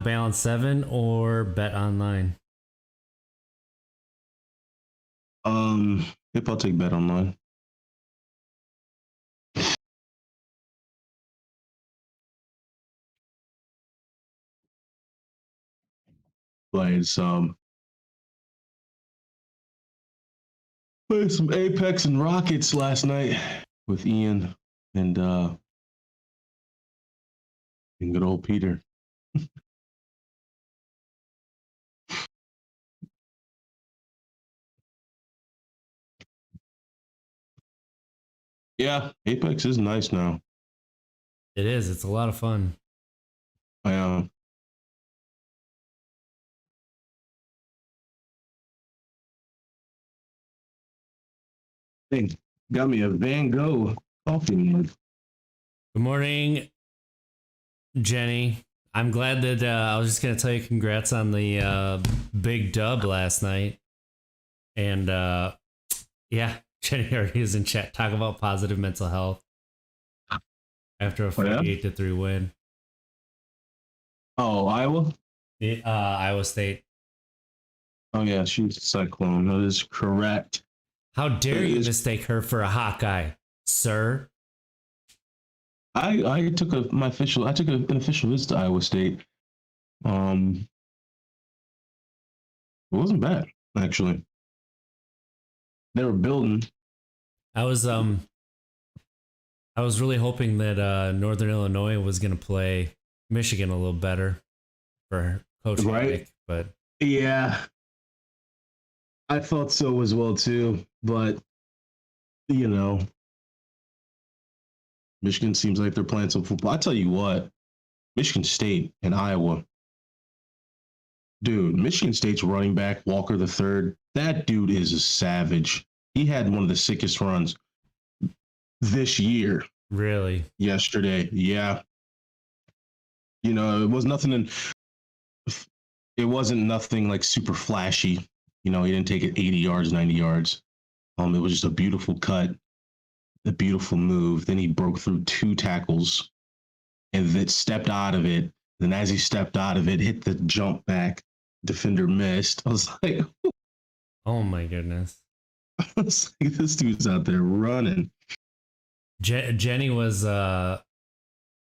Balance 7 or Bet Online? If I'll take Bet Online. Played some Apex and Rockets last night with Ian and good old Peter. Yeah, Apex is nice now. It is. It's a lot of fun. I Hey, got me a Van Gogh coffee mug. Good morning, Jenny. I'm glad that I was just going to tell you congrats on the big dub last night. And yeah, Jenny already is in chat. Talk about positive mental health after a 48-3 win. Oh, Iowa? Iowa State. Oh, yeah, she's a Cyclone. That is correct. How dare you mistake her for a Hawkeye, sir? I took an official visit to Iowa State. It wasn't bad, actually. They were building. I was really hoping that Northern Illinois was going to play Michigan a little better for Coach Nick, but yeah, I thought so as well too. But you know, Michigan seems like they're playing some football. I tell you what, Michigan State and Iowa, dude. Michigan State's running back Walker III, that dude is a savage. He had one of the sickest runs this year. Really? Yesterday, yeah. You know, it wasn't nothing like super flashy. You know, he didn't take it 80 yards, 90 yards. It was just a beautiful cut, a beautiful move. Then he broke through 2 tackles and then stepped out of it. Then as he stepped out of it, hit the jump back. Defender missed. I was like, oh my goodness. I was like, this dude's out there running. Jenny was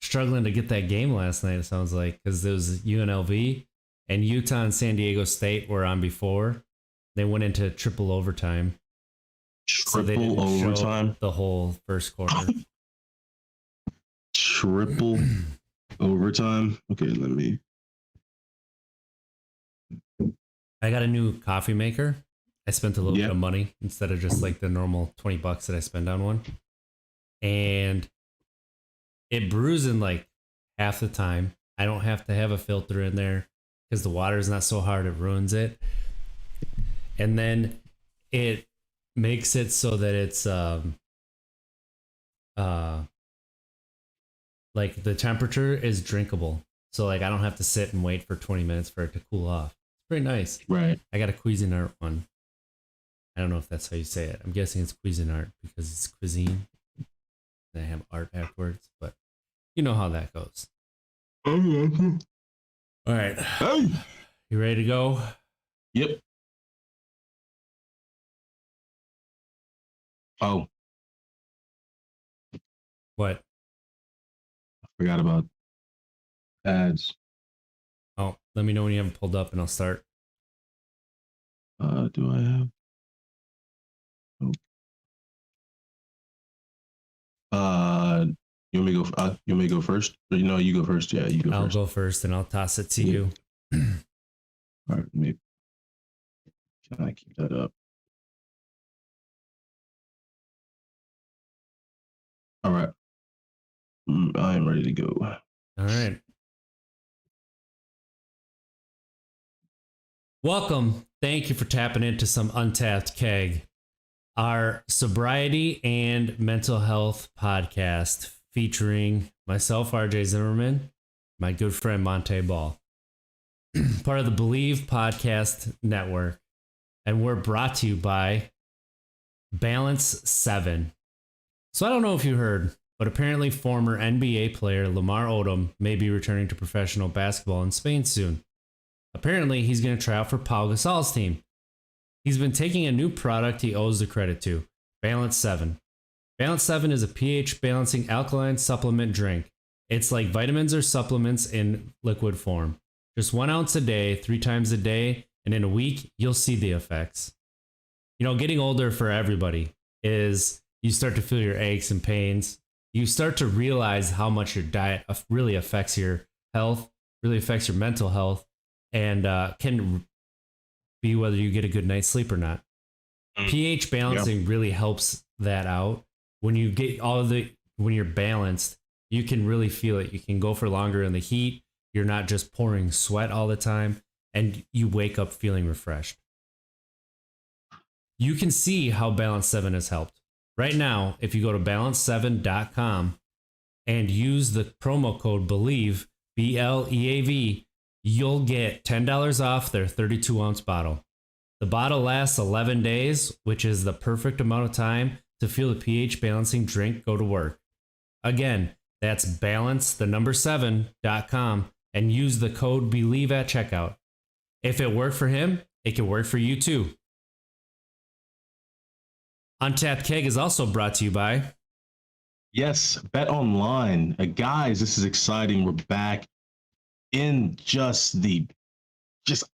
struggling to get that game last night, it sounds like, because there was UNLV and Utah and San Diego State were on before. They went into triple overtime. Triple overtime? The whole first quarter. Triple overtime? Okay, let me. I got a new coffee maker. I spent a little bit of money instead of just like the normal $20 that I spend on one. And it brews in like half the time. I don't have to have a filter in there because the water is not so hard it ruins it. And then it makes it so that it's like the temperature is drinkable. So like I don't have to sit and wait for 20 minutes for it to cool off. It's pretty nice. Right. I got a Cuisinart one. I don't know if that's how you say it. I'm guessing it's Cuisinart because it's cuisine. And I have art afterwards, but you know how that goes. All right. Hey. You ready to go? Yep. Oh. What? I forgot about ads. Oh, let me know when you have it pulled up and I'll start. Do I have? Oh. You want me to go? You want me to go first? Or, you go first. Yeah, you go first. I'll go first and I'll toss it to you. All right, maybe. Can I keep that up? All right. I am ready to go. All right. Welcome. Thank you for tapping into some Untapped Keg, our sobriety and mental health podcast featuring myself, RJ Zimmerman, my good friend Monte Ball, part of the Believe Podcast Network. And we're brought to you by Balance 7. So I don't know if you heard, but apparently former NBA player Lamar Odom may be returning to professional basketball in Spain soon. Apparently, he's going to try out for Pau Gasol's team. He's been taking a new product he owes the credit to, Balance 7. Balance 7 is a pH balancing alkaline supplement drink. It's like vitamins or supplements in liquid form. Just 1 ounce a day, 3 times a day, and in a week, you'll see the effects. You know, getting older for everybody is you start to feel your aches and pains. You start to realize how much your diet really affects your health, really affects your mental health, and can be whether you get a good night's sleep or not. pH balancing really helps that out. When you get when you're balanced, you can really feel it. You can go for longer in the heat. You're not just pouring sweat all the time, and you wake up feeling refreshed. You can see how Balance 7 has helped. Right now, if you go to balance7.com and use the promo code BELIEVE, BLEAV, you'll get $10 off their 32-ounce bottle. The bottle lasts 11 days, which is the perfect amount of time to feel the pH balancing drink go to work. Again, that's balance7.com and use the code BELIEVE at checkout. If it worked for him, it can work for you too. Untapped Keg is also brought to you by... Yes, Bet Online. Guys, this is exciting. We're back in just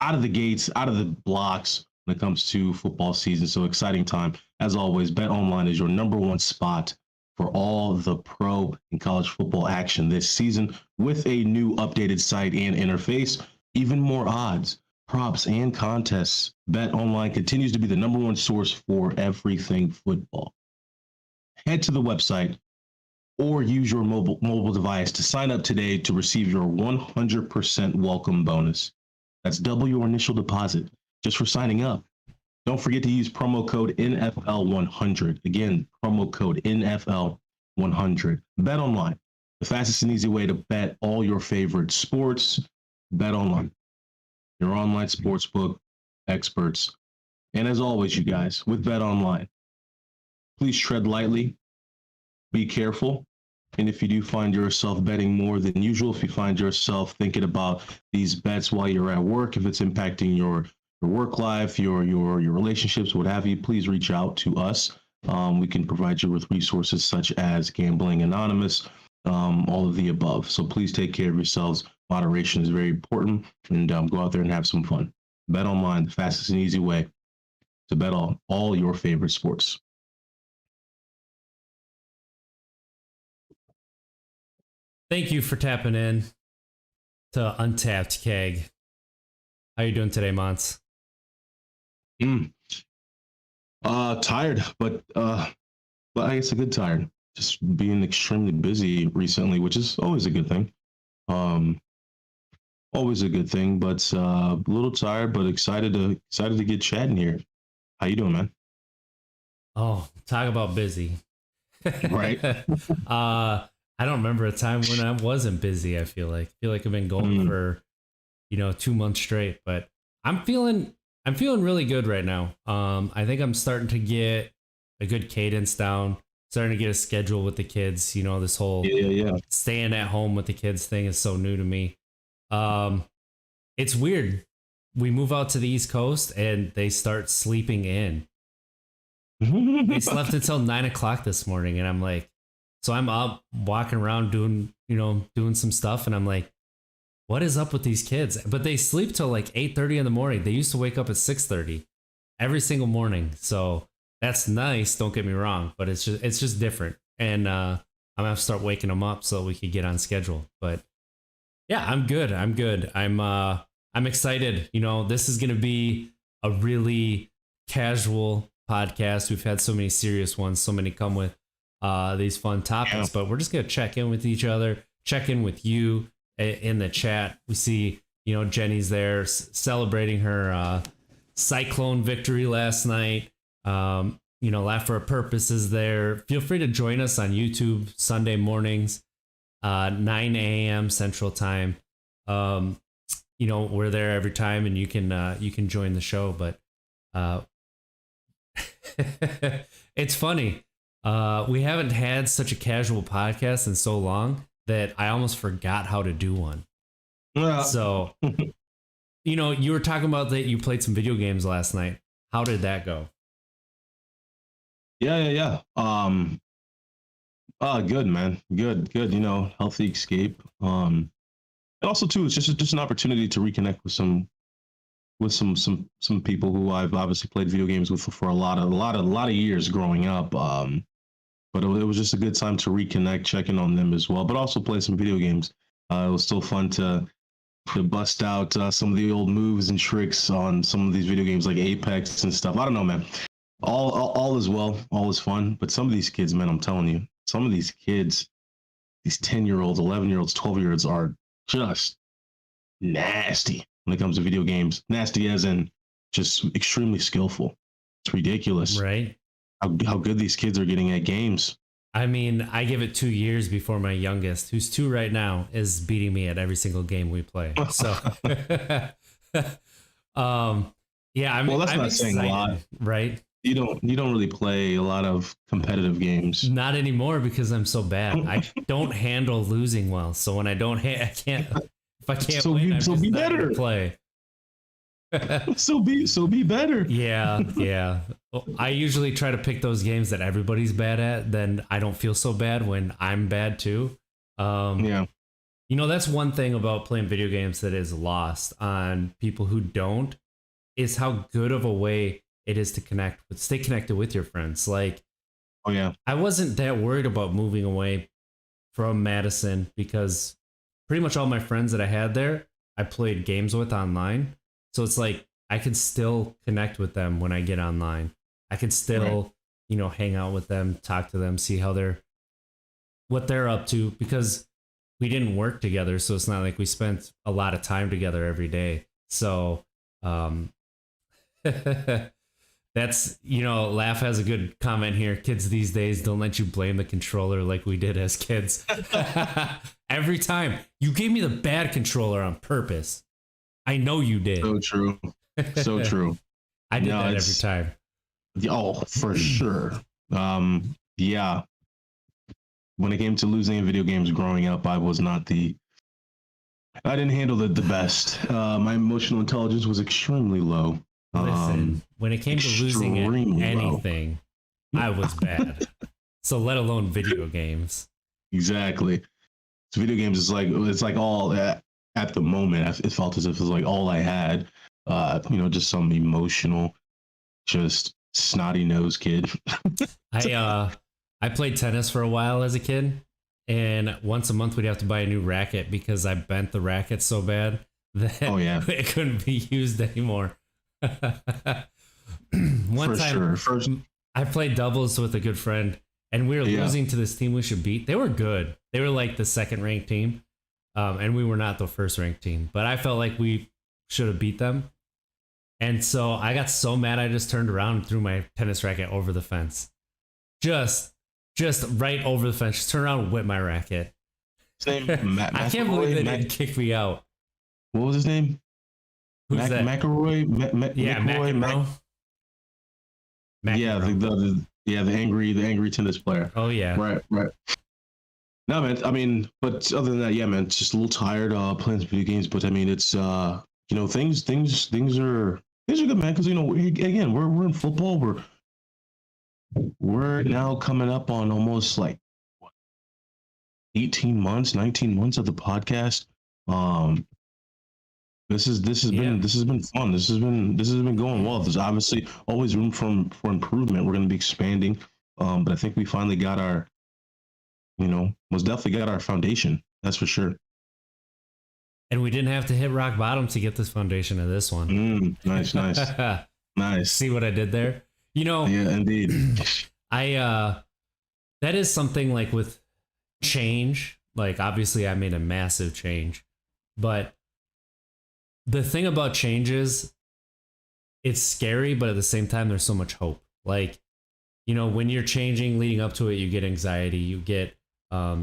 out of the gates, out of the blocks when it comes to football season. So exciting time. As always, Bet Online is your number one spot for all the pro and college football action this season with a new updated site and interface, even more odds, props, and contests. Bet Online continues to be the number one source for everything football. Head to the website or use your mobile device to sign up today to receive your 100% welcome bonus. That's double your initial deposit just for signing up. Don't forget to use promo code NFL100. Again, promo code NFL100. Bet Online, the fastest and easy way to bet all your favorite sports. Bet Online, your online sportsbook experts. And as always, you guys, with Bet Online, please tread lightly, be careful. And if you do find yourself betting more than usual, if you find yourself thinking about these bets while you're at work, if it's impacting your work life, your relationships, what have you, please reach out to us. We can provide you with resources such as Gambling Anonymous, all of the above. So please take care of yourselves. Moderation is very important, and go out there and have some fun. Bet Online, the fastest and easy way to bet on all your favorite sports. Thank you for tapping in to Untapped Keg. How you doing today, Mons? Tired, but I guess a good tired. Just being extremely busy recently, which is always a good thing. Always a good thing, but a little tired, but excited to get chatting here. How you doing, man? Oh, talk about busy. Right. I don't remember a time when I wasn't busy. I feel like I've been going for 2 months straight, but I'm feeling really good right now. I think I'm starting to get a good cadence down, starting to get a schedule with the kids. You know, this whole staying at home with the kids thing is so new to me. It's weird. We move out to the East Coast and they start sleeping in. They slept until 9 o'clock this morning, and I'm like, so I'm up walking around doing some stuff, and I'm like, what is up with these kids? But they sleep till like 8:30 in the morning. They used to wake up at 6:30 every single morning. So that's nice. Don't get me wrong, but it's just different. And I'm gonna have to start waking them up so we could get on schedule. But yeah, I'm good. I'm excited. This is gonna be a really casual podcast. We've had so many serious ones, so many come with these fun topics, but we're just gonna check in with each other, check in with you in the chat. We see, Jenny's there celebrating her Cyclone victory last night. Laugh for a Purpose is there. Feel free to join us on YouTube Sunday mornings, 9 a.m. Central Time. We're there every time, and you can join the show. But it's funny. We haven't had such a casual podcast in so long that I almost forgot how to do one. Yeah. So, you were talking about that you played some video games last night. How did that go? Yeah. Good, man. Good. Healthy escape. And also too, it's just an opportunity to reconnect with some people who I've obviously played video games with for a lot of years growing up. But it was just a good time to reconnect, check in on them as well, but also play some video games. It was still fun to bust out some of the old moves and tricks on some of these video games like Apex and stuff. I don't know, man. All is well, all is fun. But some of these kids, man, I'm telling you, some of these kids, these 10-year-olds, 11-year-olds, 12-year-olds are just nasty when it comes to video games. Nasty as in just extremely skillful. It's ridiculous, right? How good these kids are getting at games. I mean, I give it 2 years before my youngest, who's 2 right now, is beating me at every single game we play. So, yeah, I'm, well, that's I'm not excited, saying a lot, right? You don't really play a lot of competitive games. Not anymore because I'm so bad. I don't handle losing well. So when I don't, I can't. If I can't win, I'm just be not better. gonna play. so be better. Yeah. Well, I usually try to pick those games that everybody's bad at. Then I don't feel so bad when I'm bad too. Yeah. That's one thing about playing video games that is lost on people who don't, is how good of a way it is to stay connected with your friends. Like, oh yeah, I wasn't that worried about moving away from Madison because pretty much all my friends that I had there, I played games with online. So it's like I can still connect with them when I get online. I can still, hang out with them, talk to them, see what they're up to, because we didn't work together. So it's not like we spent a lot of time together every day. So, that's, Laugh has a good comment here. Kids these days don't let you blame the controller like we did as kids. Every time. You gave me the bad controller on purpose. I know you did. So true. So true. I did that every time. Oh, for sure. Yeah. When it came to losing in video games growing up, I didn't handle it the best. My emotional intelligence was extremely low. Listen, when it came to losing at anything, I was bad. So let alone video games. Exactly. So video games is like all at the moment. It felt as if it was like all I had. Just some emotional, just snotty nose kid. I played tennis for a while as a kid, and once a month we'd have to buy a new racket because I bent the racket so bad that it couldn't be used anymore. One time, I played doubles with a good friend, and we were losing to this team we should beat. They were good. They were like the second ranked team, and we were not the first ranked team. But I felt like we should have beat them, and so I got so mad I just turned around and threw my tennis racket over the fence, just right over the fence. Just turn around and whip my racket. His name, I can't believe they didn't kick me out. What was his name? Who's that? McElroy? McEnroe. Yeah, the angry tennis player. Oh yeah. Right. No, man. I mean, but other than that, yeah, man, it's just a little tired playing video games. But I mean, it's things are good, man. Because again, we're in football. We're now coming up on almost like 18 months, 19 months of the podcast. This has been fun. This has been going well. There's obviously always room for improvement. We're going to be expanding, but I think we finally got our, most definitely got our foundation. That's for sure. And we didn't have to hit rock bottom to get this foundation of this one. Nice. Nice. See what I did there? Yeah, indeed. That is something like with change. Like obviously, I made a massive change, but the thing about change is it's scary, but at the same time, there's so much hope. Like, when you're changing leading up to it, you get anxiety, you get a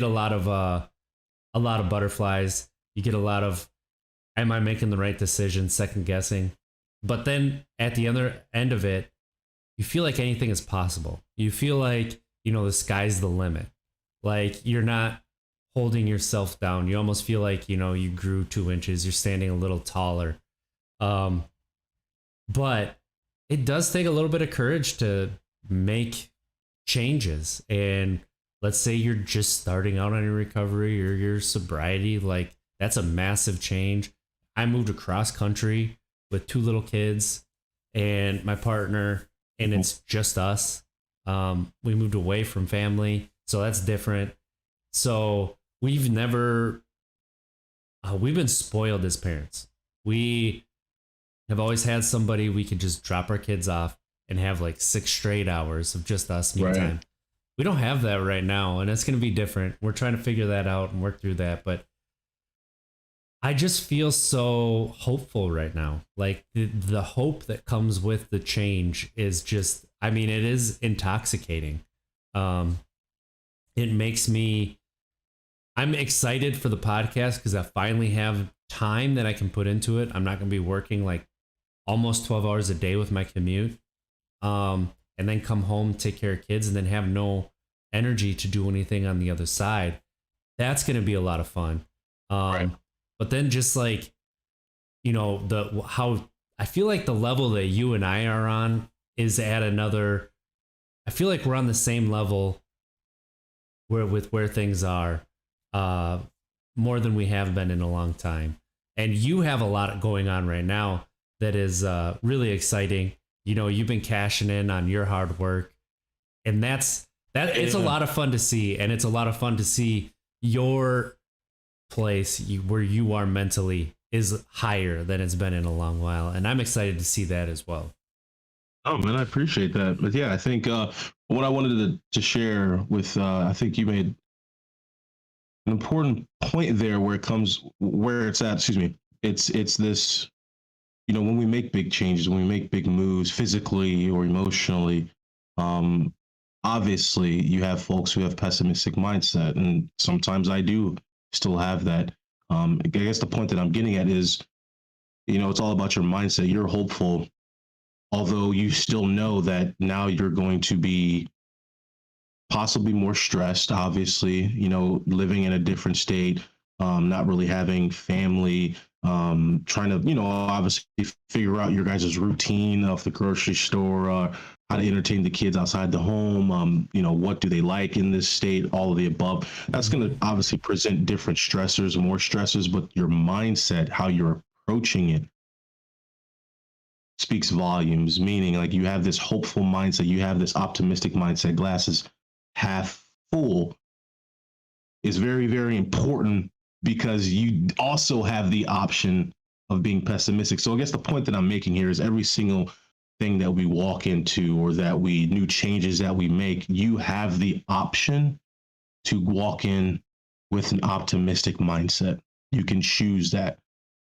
lot of butterflies, you get a lot of, am I making the right decision? Second guessing. But then at the other end of it, you feel like anything is possible. You feel like, you know, the sky's the limit. Like you're not holding yourself down. You almost feel like, you know, you grew 2 inches, you're standing a little taller. But it does take a little bit of courage to make changes. And let's say you're just starting out on your recovery or your sobriety, like that's a massive change. I moved across country with 2 little kids and my partner, and it's just us. We moved away from family, so that's different. So we've never, we've been spoiled as parents. We have always had somebody we could just drop our kids off and have like 6 straight hours of just us me time. We don't have that right now, and it's going to be different. We're trying to figure that out and work through that, but I just feel so hopeful right now. Like the hope that comes with the change is just, I mean, it is intoxicating. It makes me, I'm excited for the podcast because I finally have time that I can put into it. I'm not going to be working like almost 12 hours a day with my commute. And then come home, take care of kids, and then have no energy to do anything on the other side. That's going to be a lot of fun. Right. But then just like, you know, how I feel like the level that you and I are on is at another, I feel like we're on the same level where things are, more than we have been in a long time. And you have a lot going on right now that is really exciting. You know, you've been cashing in on your hard work, and it's a lot of fun to see. And it's a lot of fun to see your place where you are mentally is higher than it's been in a long while. And I'm excited to see that as well. Oh man, I appreciate that. But yeah, I think what I wanted to share with, I think you made an important point there where it's at, excuse me. It's this, you know, when we make big changes, when we make big moves physically or emotionally, obviously you have folks who have pessimistic mindset. And sometimes I do still have that. I guess the point that I'm getting at is, you know, it's all about your mindset. You're hopeful, although you still know that now you're going to be possibly more stressed, obviously, you know, living in a different state, not really having family, trying to, you know, obviously figure out your guys' routine of the grocery store, how to entertain the kids outside the home, you know, what do they like in this state, all of the above. That's going to obviously present different stressors, more stressors, but your mindset, how you're approaching it, speaks volumes, meaning like you have this hopeful mindset, you have this optimistic mindset, glasses half full, is very, very important because you also have the option of being pessimistic. So I guess the point that I'm making here is every single thing that we walk into or that new changes that we make, you have the option to walk in with an optimistic mindset. You can choose that.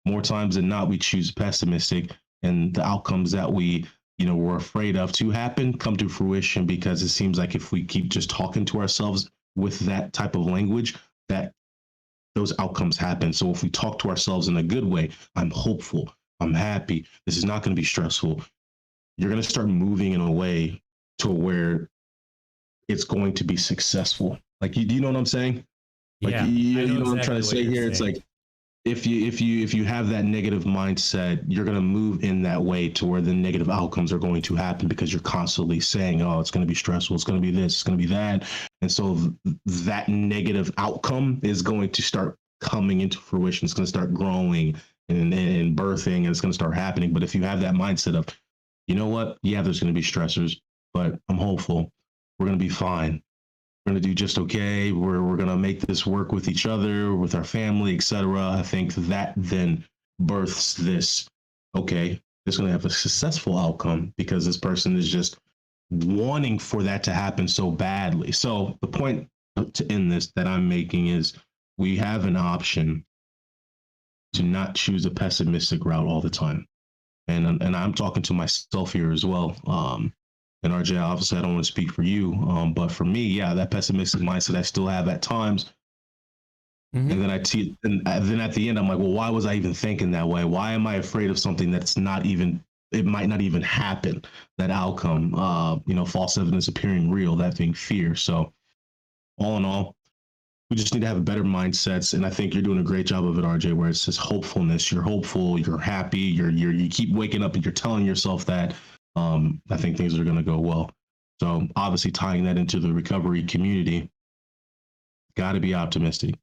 More times than not, we choose pessimistic, and the outcomes that we, you know, we're afraid of to happen come to fruition, because it seems like if we keep just talking to ourselves with that type of language, that those outcomes happen. So if we talk to ourselves in a good way, I'm hopeful, I'm happy, this is not going to be stressful, you're going to start moving in a way to where it's going to be successful. Like, do you know what I'm saying? Like, yeah, you know what I'm trying to say here? It's like, if you have that negative mindset, you're going to move in that way to where the negative outcomes are going to happen, because you're constantly saying, oh, it's going to be stressful, it's going to be this, it's going to be that. And so that negative outcome is going to start coming into fruition. It's going to start growing and birthing, and it's going to start happening. But if you have that mindset of, you know what, yeah, there's going to be stressors, but I'm hopeful, we're going to be fine, we're going to do just okay, we're going to make this work with each other, with our family, etc. I think that then births this, okay, it's going to have a successful outcome because this person is just wanting for that to happen so badly. So the point to end this that I'm making is, we have an option to not choose a pessimistic route all the time. And I'm talking to myself here as well. And RJ, obviously I don't want to speak for you, but for me, yeah, that pessimistic mindset I still have at times. Mm-hmm. And then at the end, I'm like, well, why was I even thinking that way? Why am I afraid of something that's not even it might not even happen, that outcome, false evidence appearing real, that being fear. So all in all, we just need to have better mindsets, and I think you're doing a great job of it, RJ, where it's just hopefulness. You're hopeful, you're happy, you keep waking up and you're telling yourself that. I think things are going to go well. So obviously tying that into the recovery community, got to be optimistic.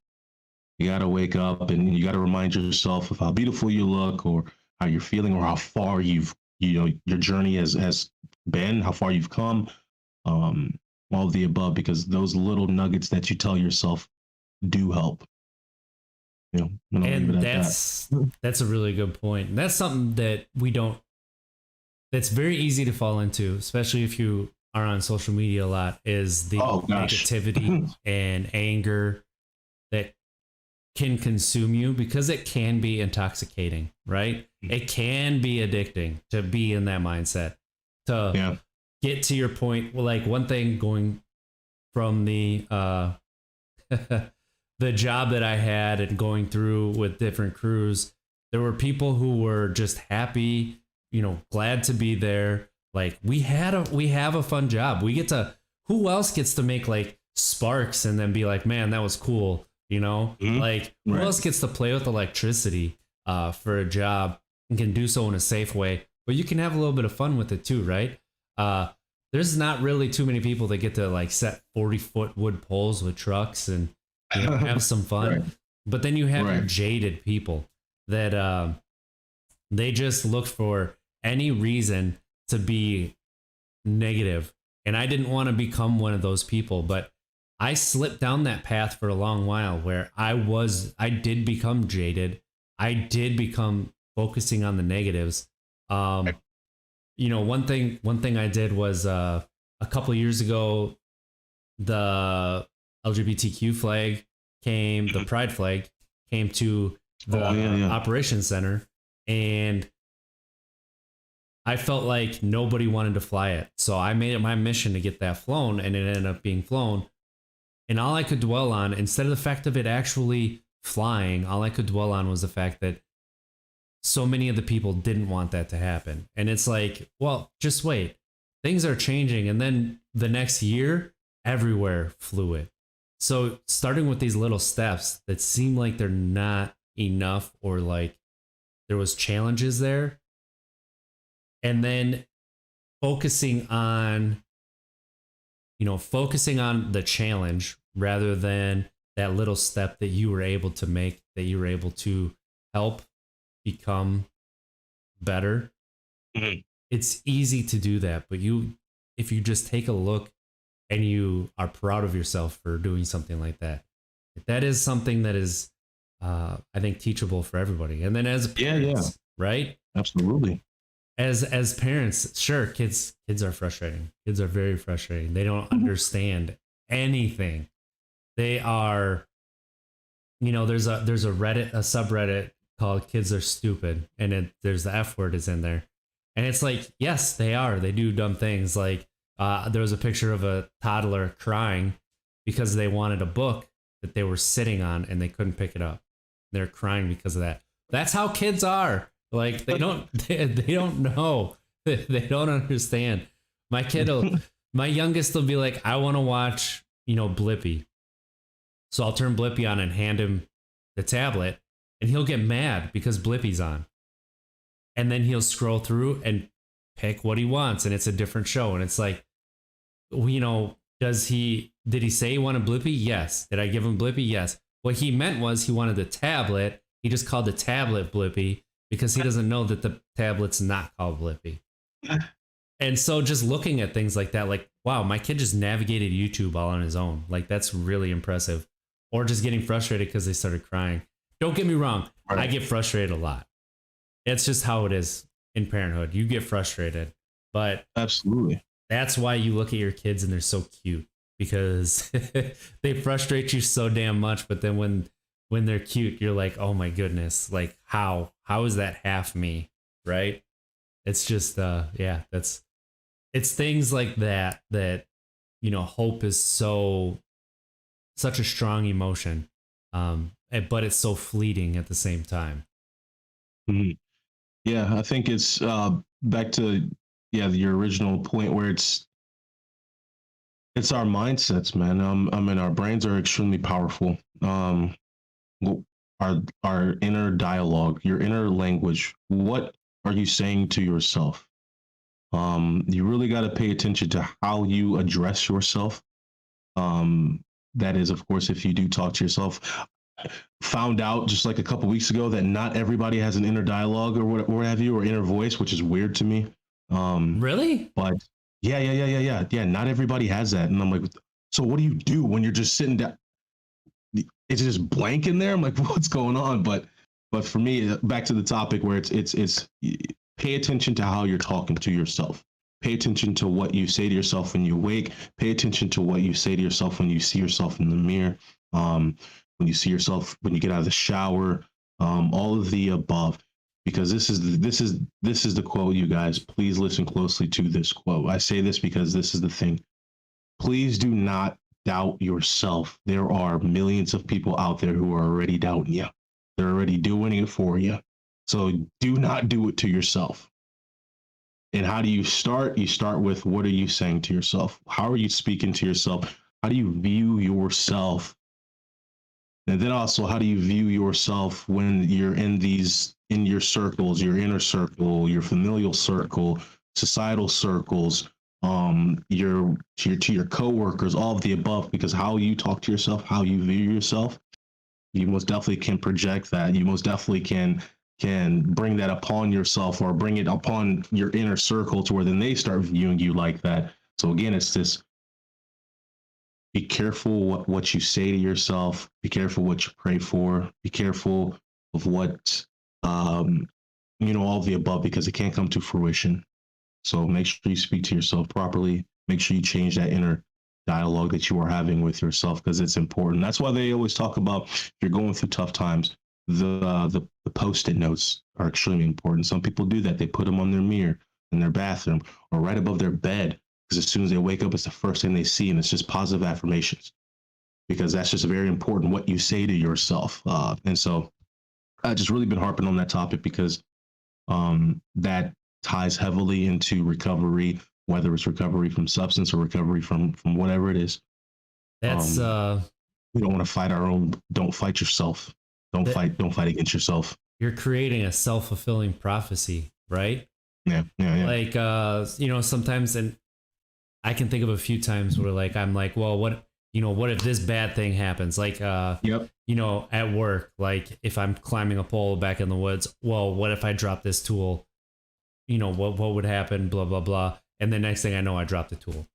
You got to wake up and you got to remind yourself of how beautiful you look, or how you're feeling, or how far your journey has been, how far you've come, all of the above, because those little nuggets that you tell yourself do help. And that's a really good point. And that's something that that's very easy to fall into, especially if you are on social media a lot, is the negativity and anger that can consume you, because it can be intoxicating, right? It can be addicting to be in that mindset, to get to your point. Well, like one thing, going from the the job that I had and going through with different crews, there were people who were just happy, glad to be there. Like we have a fun job. Who else gets to make like sparks and then be like, man, that was cool. Like who else gets to play with electricity for a job and can do so in a safe way, but you can have a little bit of fun with it too, right? There's not really too many people that get to like set 40-foot wood poles with trucks and have some fun. Right. But then you have your jaded people that they just look for any reason to be negative. And I didn't want to become one of those people, but I slipped down that path for a long while where I did become jaded. I did become focusing on the negatives. One thing I did was a couple years ago, the LGBTQ flag the pride flag came to the operations center, and I felt like nobody wanted to fly it. So I made it my mission to get that flown, and it ended up being flown. And all I could dwell on, instead of the fact of it actually flying, all I could dwell on was the fact that so many of the people didn't want that to happen. And it's like, well, just wait. Things are changing. And then the next year, everywhere flew it. So starting with these little steps that seem like they're not enough, or like there was challenges there, and then focusing on the challenge rather than that little step that you were able to make, that you were able to help become better. Mm-hmm. It's easy to do that, but if you just take a look and you are proud of yourself for doing something like that, that is something that is, I think, teachable for everybody. And then as parents, right? Absolutely. As parents, sure, kids are frustrating. Kids are very frustrating. They don't understand anything. They are, there's a subreddit called "Kids Are Stupid," and there's the F word is in there, and it's like, yes, they are. They do dumb things. Like there was a picture of a toddler crying because they wanted a book that they were sitting on and they couldn't pick it up. They're crying because of that. That's how kids are. Like they don't know. They don't understand. My youngest will be like, I want to watch, Blippi. So I'll turn Blippi on and hand him the tablet, and he'll get mad because Blippi's on. And then he'll scroll through and pick what he wants, and it's a different show. And it's like, did he say he wanted Blippi? Yes. Did I give him Blippi? Yes. What he meant was he wanted the tablet. He just called the tablet Blippi because he doesn't know that the tablet's not called Blippi. And so just looking at things like that, like, wow, my kid just navigated YouTube all on his own. Like, that's really impressive. Or just getting frustrated because they started crying. Don't get me wrong. Right. I get frustrated a lot. It's just how it is in parenthood. You get frustrated, but absolutely. That's why you look at your kids and they're so cute, because they frustrate you so damn much. But then when they're cute, you're like, oh my goodness, like how is that half me? Right. It's just, it's things like that, hope is such a strong emotion. But it's so fleeting at the same time. Mm-hmm. Yeah, I think it's back to your original point where it's our mindsets, man. I mean, our brains are extremely powerful. w- our inner dialogue, your inner language. What are you saying to yourself? You really got to pay attention to how you address yourself. That is, of course, if you do talk to yourself. Found out just like a couple weeks ago that not everybody has an inner dialogue or what have you, or inner voice, which is weird to me. Really? But yeah. Not everybody has that, and I'm like, so what do you do when you're just sitting down? It's just blank in there. I'm like, what's going on? But for me, back to the topic where it's pay attention to how you're talking to yourself. Pay attention to what you say to yourself when you wake. Pay attention to what you say to yourself when you see yourself in the mirror. When you see yourself when you get out of the shower. All of the above, because this is the quote, you guys. Please listen closely to this quote. I say this because this is the thing. Please do not doubt yourself. There are millions of people out there who are already doubting you. They're already doing it for you. So do not do it to yourself. And how do you start? You start with, what are you saying to yourself? How are you speaking to yourself? How do you view yourself? And then also, how do you view yourself when you're in your circles, your inner circle, your familial circle, societal circles, to your coworkers, all of the above? Because how you talk to yourself, how you view yourself, you most definitely can project that. You most definitely can bring that upon yourself, or bring it upon your inner circle to where then they start viewing you like that. So again, it's this: be careful what you say to yourself. Be careful what you pray for. Be careful of what all of the above, because it can't come to fruition. So make sure you speak to yourself properly. Make sure you change that inner dialogue that you are having with yourself, because it's important. That's why they always talk about, if you're going through tough times, the post-it notes are extremely important. Some people do that. They put them on their mirror in their bathroom or right above their bed, because as soon as they wake up, it's the first thing they see, and it's just positive affirmations, because that's just very important, what you say to yourself. And so I've just really been harping on that topic, because that ties heavily into recovery, whether it's recovery from substance or recovery from whatever it is. That's We don't want to fight our own. Don't fight yourself. Don't fight against yourself. You're creating a self-fulfilling prophecy, right? Yeah. Like sometimes, and I can think of a few times where like I'm like, well, what if this bad thing happens? Like Yep. At work, like if I'm climbing a pole back in the woods, well, what if I drop this tool? What would happen? Blah blah blah. And the next thing I know, I dropped the tool.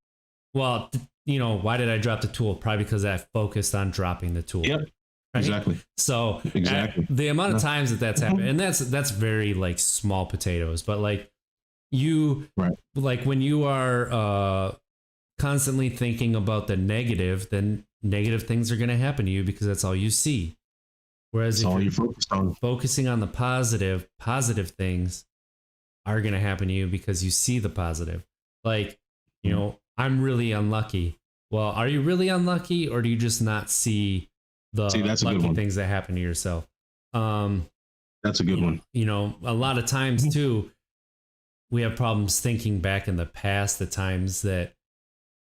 Well, why did I drop the tool? Probably because I focused on dropping the tool. Yep. Right? Exactly. So exactly the amount of times that's happened, and that's very like small potatoes, but like you, right, like when you are constantly thinking about the negative, then negative things are going to happen to you, because that's all you see. Whereas that's all you're focused on. Focusing on the positive things are going to happen to you, because you see the positive. Like, I'm really unlucky. Well, are you really unlucky, or do you just not see the lucky things that happen to yourself? That's a good one. A lot of times too, we have problems thinking back in the past, the times that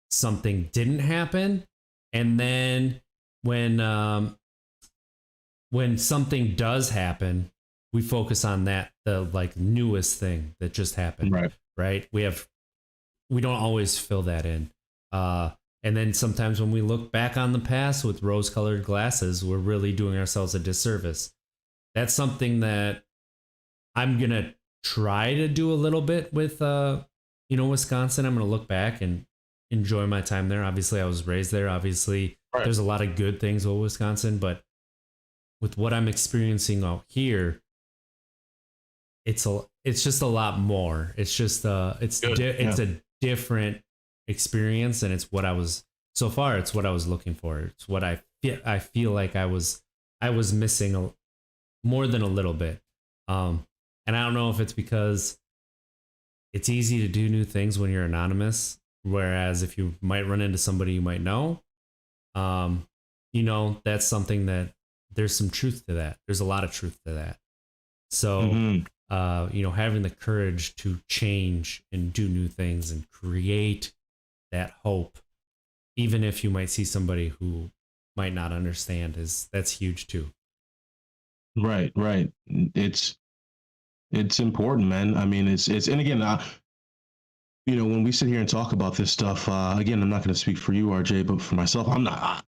something didn't happen, and then when something does happen, we focus on that, the like newest thing that just happened. Right. We don't always fill that in. And then sometimes when we look back on the past with rose-colored glasses, we're really doing ourselves a disservice. That's something that I'm going to try to do a little bit with, Wisconsin. I'm going to look back and enjoy my time there. Obviously, I was raised there. Obviously, there's a lot of good things with Wisconsin, but with what I'm experiencing out here, it's just a lot more. It's just it's a different experience, and it's what I was looking for. It's what I feel like I was missing more than a little bit. And I don't know if it's because it's easy to do new things when you're anonymous, whereas if you might run into somebody you might know, that's something that there's some truth to that. There's a lot of truth to that. So having the courage to change and do new things and create that hope, even if you might see somebody who might not understand, that's huge too. Right, right. It's important, man. I mean, and again, when we sit here and talk about this stuff, again, I'm not going to speak for you, RJ, but for myself, I'm not.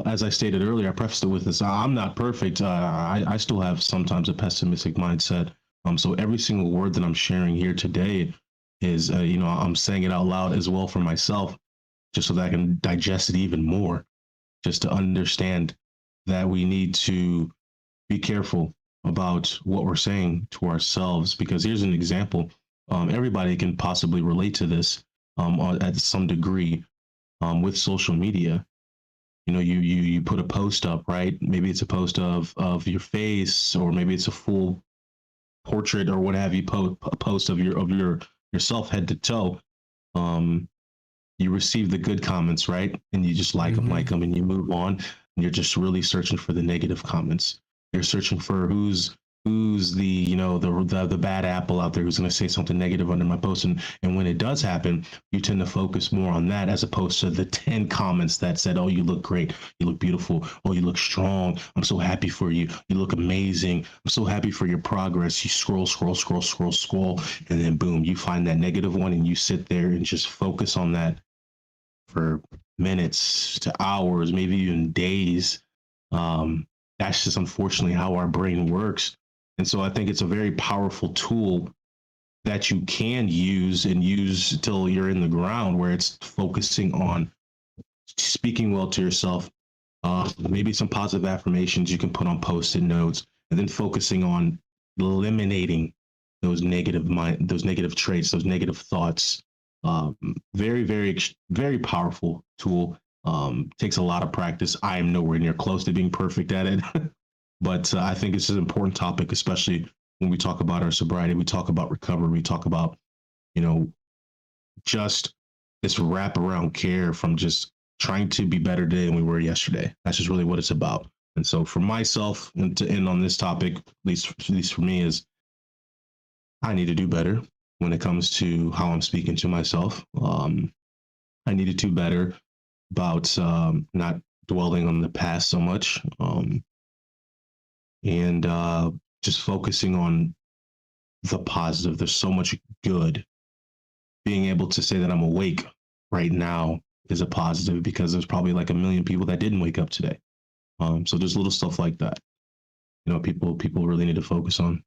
As I stated earlier, I prefaced it with this: I'm not perfect. I still have sometimes a pessimistic mindset. So every single word that I'm sharing here today is, I'm saying it out loud as well for myself, just so that I can digest it even more, just to understand that we need to be careful about what we're saying to ourselves. Because here's an example. Everybody can possibly relate to this at some degree with social media. You put a post up, right? Maybe it's a post of your face, or maybe it's a full portrait or what have you, a post of yourself head to toe. You receive the good comments, right? And you just like them, and you move on. And you're just really searching for the negative comments. You're searching for who's the the bad apple out there who's going to say something negative under my post, and when it does happen, you tend to focus more on that as opposed to the 10 comments that said, oh, you look great, you look beautiful, oh, you look strong, I'm so happy for you, you look amazing, I'm so happy for your progress. You scroll, and then boom, you find that negative one, and you sit there and just focus on that for minutes to hours, maybe even days. That's just unfortunately how our brain works. And so I think it's a very powerful tool that you can use till you're in the ground, where it's focusing on speaking well to yourself, maybe some positive affirmations you can put on post-it notes, and then focusing on eliminating those negative traits, those negative thoughts. Very, very, very powerful tool. Takes a lot of practice. I am nowhere near close to being perfect at it. But I think it's an important topic, especially when we talk about our sobriety, we talk about recovery, we talk about, just this wraparound care from just trying to be better today than we were yesterday. That's just really what it's about. And so for myself, and to end on this topic, at least for me, is I need to do better when it comes to how I'm speaking to myself. I need to do better about not dwelling on the past so much. And just focusing on the positive. There's so much good. Being able to say that I'm awake right now is a positive, because there's probably like 1 million people that didn't wake up today. So there's little stuff like that, people really need to focus on.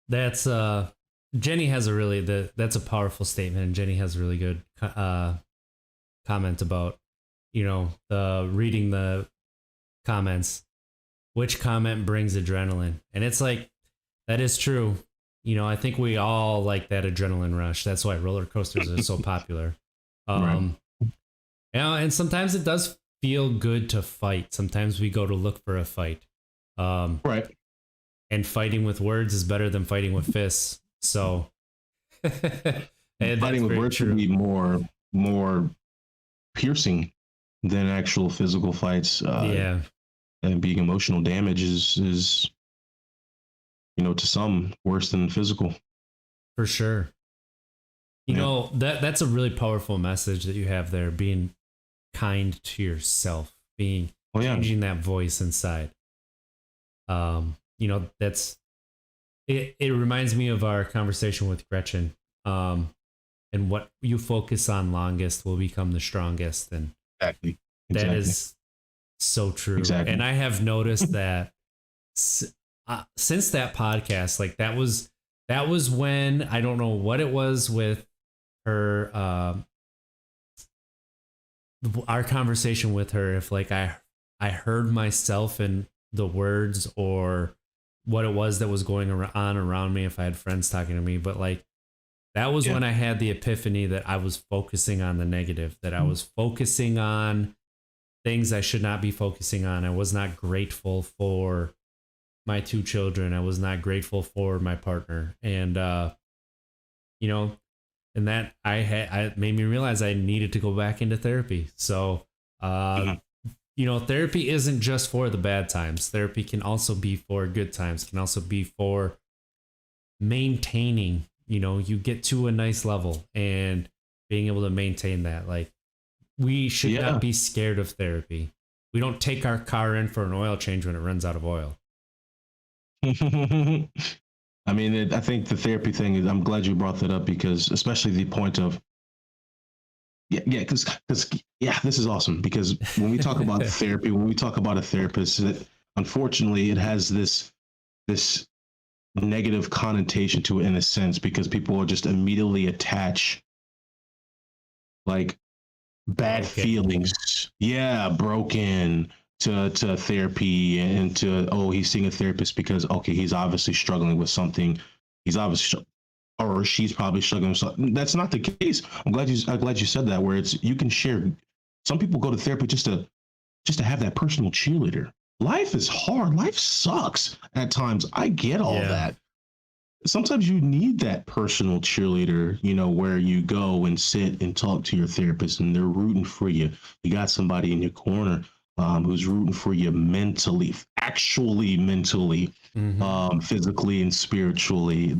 That's Jenny has that's a powerful statement, and Jenny has a really good comment about the reading the comments. Which comment brings adrenaline? And it's like, that is true. I think we all like that adrenaline rush. That's why roller coasters are so popular. Right. And sometimes it does feel good to fight. Sometimes we go to look for a fight. Right. And fighting with words is better than fighting with fists. So fighting with words should be more piercing than actual physical fights. Yeah. And being emotional damage is to some worse than physical. For sure. That's a really powerful message that you have there, being kind to yourself, changing that voice inside. That's it reminds me of our conversation with Gretchen. And what you focus on longest will become the strongest. And exactly. That is so true. Exactly. And I have noticed that since that podcast, like that was when, I don't know what it was with her, our conversation with her, if like I heard myself in the words, or what it was that was going on around me, if I had friends talking to me, but like that was when I had the epiphany that I was focusing on the negative, that I was focusing on things I should not be focusing on. I was not grateful for my 2 children. I was not grateful for my partner. And, and that I made me realize I needed to go back into therapy. So, therapy isn't just for the bad times. Therapy can also be for good times, can also be for maintaining, you get to a nice level and being able to maintain that. Like, we should not be scared of therapy. We don't take our car in for an oil change when it runs out of oil. I mean, I think the therapy thing is, I'm glad you brought that up, because especially the point of, because this is awesome, because when we talk about therapy, when we talk about a therapist, unfortunately, it has this negative connotation to it in a sense, because people will just immediately attach like bad feelings, broken, to therapy, and to, oh, he's seeing a therapist because, okay, he's obviously struggling with something. He's obviously, or she's probably struggling with something. That's not the case. I'm glad you said that, where it's, you can share. Some people go to therapy just to have that personal cheerleader. Life is hard. Life sucks at times. I get all that. Sometimes you need that personal cheerleader, where you go and sit and talk to your therapist and they're rooting for you. You got somebody in your corner who's rooting for you mentally, actually mentally, physically and spiritually.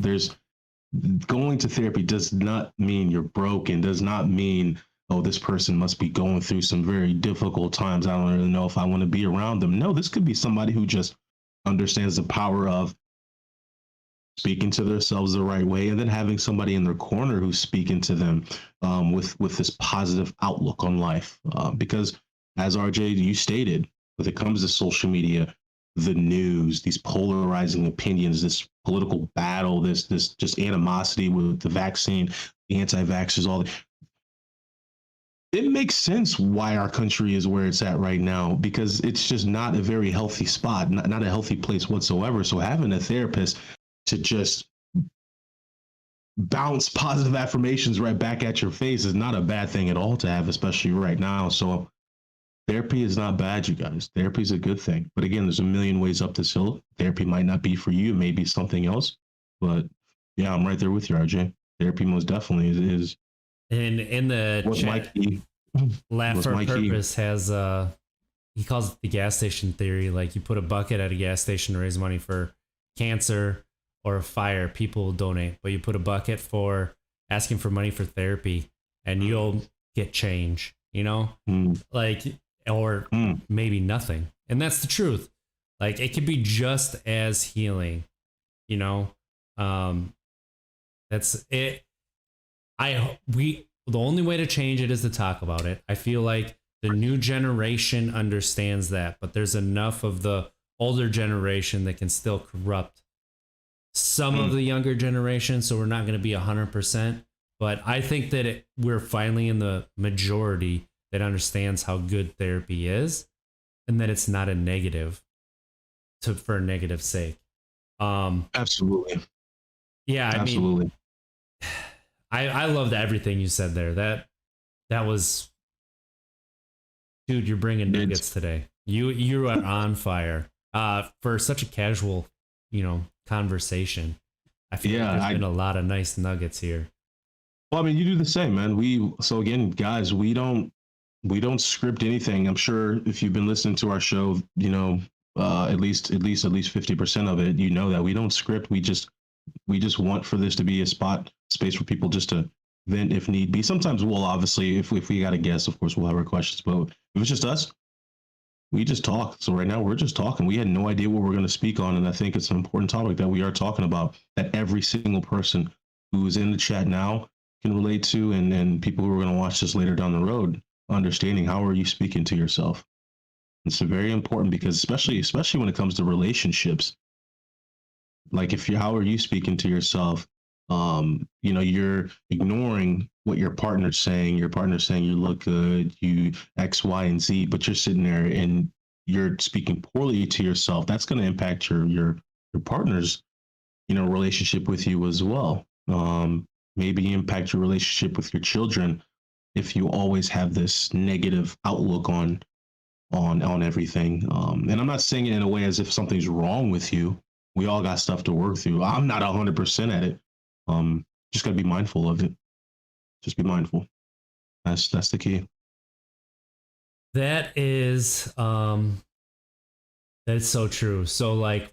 Going to therapy does not mean you're broken, does not mean, oh, this person must be going through some very difficult times, I don't really know if I want to be around them. No, this could be somebody who just understands the power of speaking to themselves the right way, and then having somebody in their corner who's speaking to them with this positive outlook on life. Because, as RJ, you stated, when it comes to social media, the news, these polarizing opinions, this political battle, this just animosity with the vaccine, the anti-vaxxers, all that. It makes sense why our country is where it's at right now, because it's just not a very healthy spot, not a healthy place whatsoever. So having a therapist to just bounce positive affirmations right back at your face is not a bad thing at all to have, especially right now. So therapy is not bad, you guys. Therapy is a good thing. But again, there's a million ways up this hill. Therapy might not be for you. It may be something else. But yeah, I'm right there with you, RJ. Therapy most definitely is. And in the chat, Laugh for Purpose has he calls it the gas station theory. Like, you put a bucket at a gas station to raise money for cancer or a fire, people will donate. But you put a bucket for asking for money for therapy, and you'll get change, like, or maybe nothing. And that's the truth. Like, it could be just as healing, that's it. The only way to change it is to talk about it. I feel like the new generation understands that, but there's enough of the older generation that can still corrupt some of the younger generation. So we're not going to be 100%, but I think that we're finally in the majority that understands how good therapy is, and that it's not a negative for a negative sake. Absolutely. Yeah. Absolutely. I loved everything you said there. That was, dude, you're bringing nuggets today. You are on fire for such a casual, conversation. I feel like there's been a lot of nice nuggets here. Well, I mean, you do the same, man. So again, guys, we don't script anything. I'm sure if you've been listening to our show, at least 50% of it, that we don't script. We just want for this to be a space for people just to vent if need be. Sometimes we'll obviously, if we got a guest, of course, we'll have our questions. But if it's just us, we just talk. So right now we're just talking. We had no idea what we're going to speak on. And I think it's an important topic that we are talking about, that every single person who is in the chat now can relate to. And people who are going to watch this later down the road, understanding how are you speaking to yourself. It's very important, because especially when it comes to relationships, like how are you speaking to yourself? You're ignoring what your partner's saying. Your partner's saying you look good, you X, Y, and Z, but you're sitting there and you're speaking poorly to yourself. That's going to impact your partner's, relationship with you as well. Maybe impact your relationship with your children if you always have this negative outlook on everything. And I'm not saying it in a way as if something's wrong with you. We all got stuff to work through. I'm not 100% at it. Just gotta be mindful of it. Just be mindful. That's the key. That is that's so true. So, like,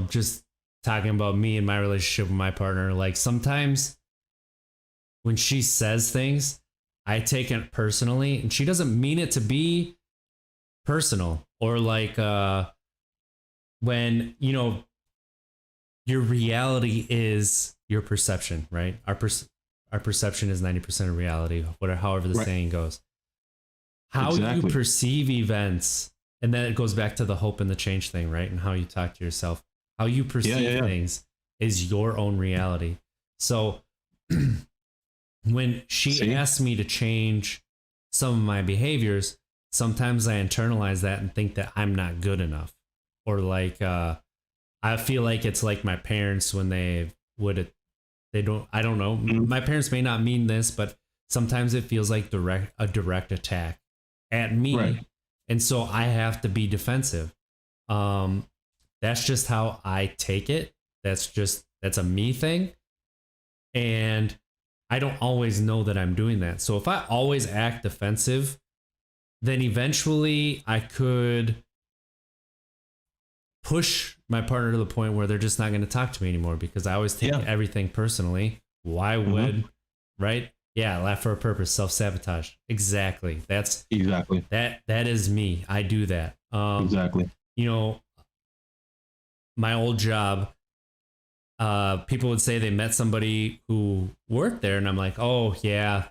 just talking about me and my relationship with my partner. Like sometimes when she says things, I take it personally, and she doesn't mean it to be personal. Or like when, you know, your reality is your perception, right? Our perception is 90% of reality, whatever, however the saying goes. How you perceive events, and then it goes back to the hope and the change thing, right? And how you talk to yourself, how you perceive things is your own reality. So when she asked me to change some of my behaviors, sometimes I internalize that and think that I'm not good enough. Or like, I feel like it's like my parents when I don't know. My parents may not mean this, but sometimes it feels like a direct attack at me. Right. And so I have to be defensive. That's just how I take it. That's a me thing. And I don't always know that I'm doing that. So if I always act defensive, then eventually I could push my partner to the point where they're just not going to talk to me anymore, because I always take everything personally. Why would, right? Yeah, laugh for a purpose, self-sabotage. Exactly. That is me. I do that. Exactly. You know, my old job, people would say they met somebody who worked there, and I'm like, oh yeah,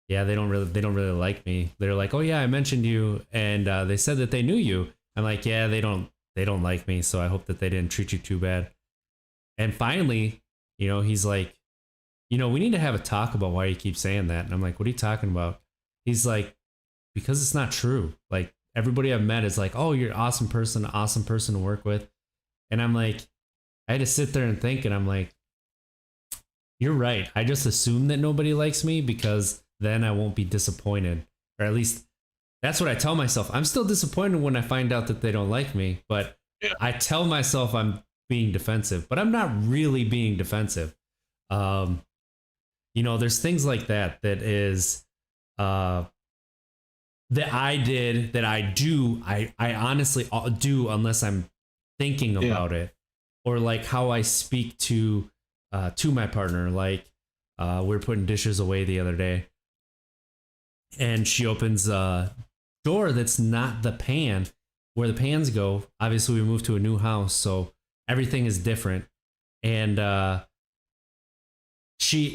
they don't really like me. They're like, oh yeah, I mentioned you, and they said that they knew you. I'm like, yeah, they don't like me, so I hope that they didn't treat you too bad. And finally, you know, he's like, you know, we need to have a talk about why you keep saying that. And I'm like, what are you talking about? He's like, because it's not true. Like everybody I've met is like, oh, you're an awesome person to work with. And I'm like, I had to sit there and think, and I'm like, you're right. I just assume that nobody likes me because then I won't be disappointed. Or at least that's what I tell myself. I'm still disappointed when I find out that they don't like me, but I tell myself I'm being defensive, but I'm not really being defensive. You know, there's things like that is that I did, that I do, I honestly do unless I'm thinking about it. Or like how I speak to my partner. Like we were putting dishes away the other day, and she opens a door that's not the pan where the pans go. Obviously, we moved to a new house, so everything is different. And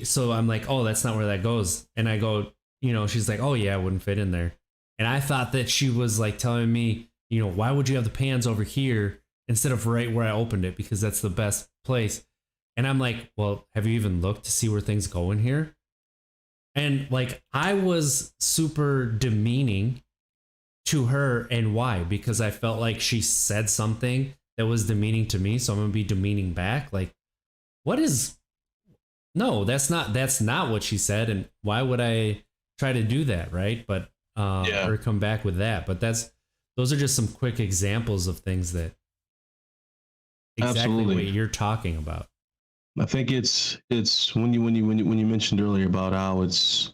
so I'm like, oh, that's not where that goes. And I go, you know, she's like, oh yeah, it wouldn't fit in there. And I thought that she was like telling me, you know, why would you have the pans over here instead of right where I opened it? Because that's the best place. And I'm like, well, have you even looked to see where things go in here? And like, I was super demeaning to her. And why? Because I felt like she said something that was demeaning to me. So I'm going to be demeaning back. Like, no, that's not what she said. And why would I try to do that? Right. But, or come back with that. But those are just some quick examples of things that exactly what you're talking about. I think it's when you mentioned earlier about how it's,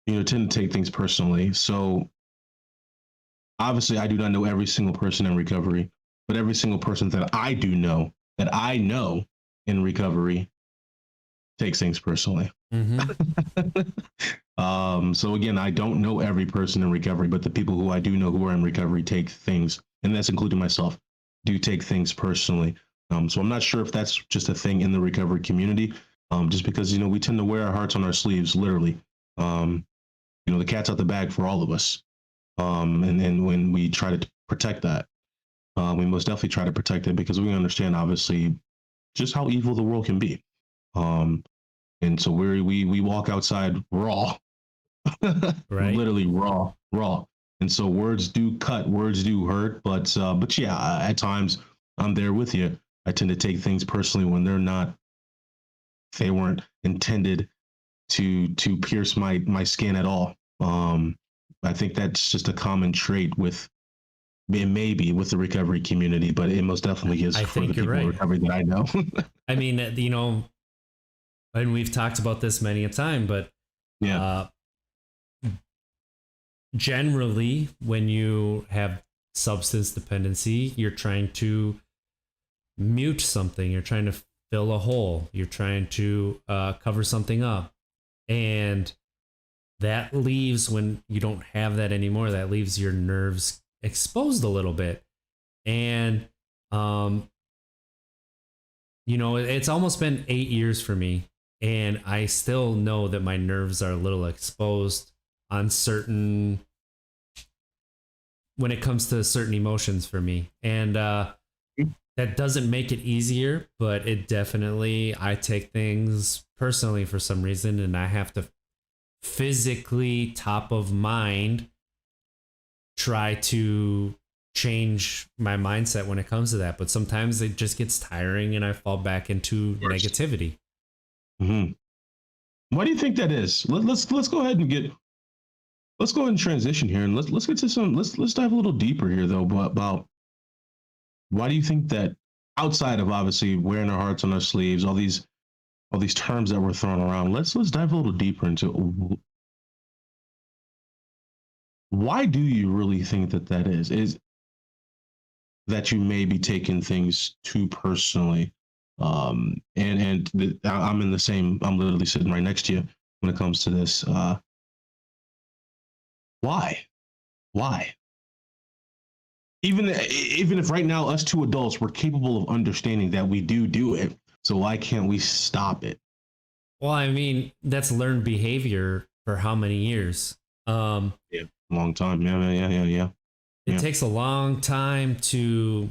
you know, tend to take things personally. So obviously I do not know every single person in recovery, but every single person that I know in recovery takes things personally. So again, I don't know every person in recovery, but the people who I do know who are in recovery take things, and that's including myself, do take things personally. So I'm not sure if that's just a thing in the recovery community, just because, you know, we tend to wear our hearts on our sleeves, literally. You know, the cat's out the bag for all of us. And then when we try to protect that, we most definitely try to protect it because we understand, obviously, just how evil the world can be. And so we walk outside raw, right? Literally raw. And so words do cut, words do hurt, but yeah, at times I'm there with you. I tend to take things personally when they weren't intended to pierce my skin at all. I think that's just a common trait with, it may be with the recovery community, but it most definitely is for the people in recovery that I know. I mean, you know, and we've talked about this many a time, but generally when you have substance dependency, you're trying to mute something, you're trying to fill a hole, you're trying to cover something up. And that leaves, when you don't have that anymore, that leaves your nerves exposed a little bit. And, it's almost been 8 years for me. And I still know that my nerves are a little exposed on when it comes to certain emotions for me. And that doesn't make it easier, but it definitely, I take things personally for some reason, and I have to physically, top of mind, try to change my mindset when it comes to that. But sometimes it just gets tiring and I fall back into negativity. Mm-hmm. Why do you think that is? Let's go ahead and transition here, and let's get to some. Let's dive a little deeper here though about why do you think that, outside of obviously wearing our hearts on our sleeves, all these terms that we're throwing around, let's dive a little deeper into why do you really think that is that you may be taking things too personally? I'm in the same. I'm literally sitting right next to you when it comes to this. Why? Even if right now us two adults were capable of understanding that we do it, so why can't we stop it? Well, I mean, that's learned behavior for how many years? Yeah, long time. Yeah. It takes a long time to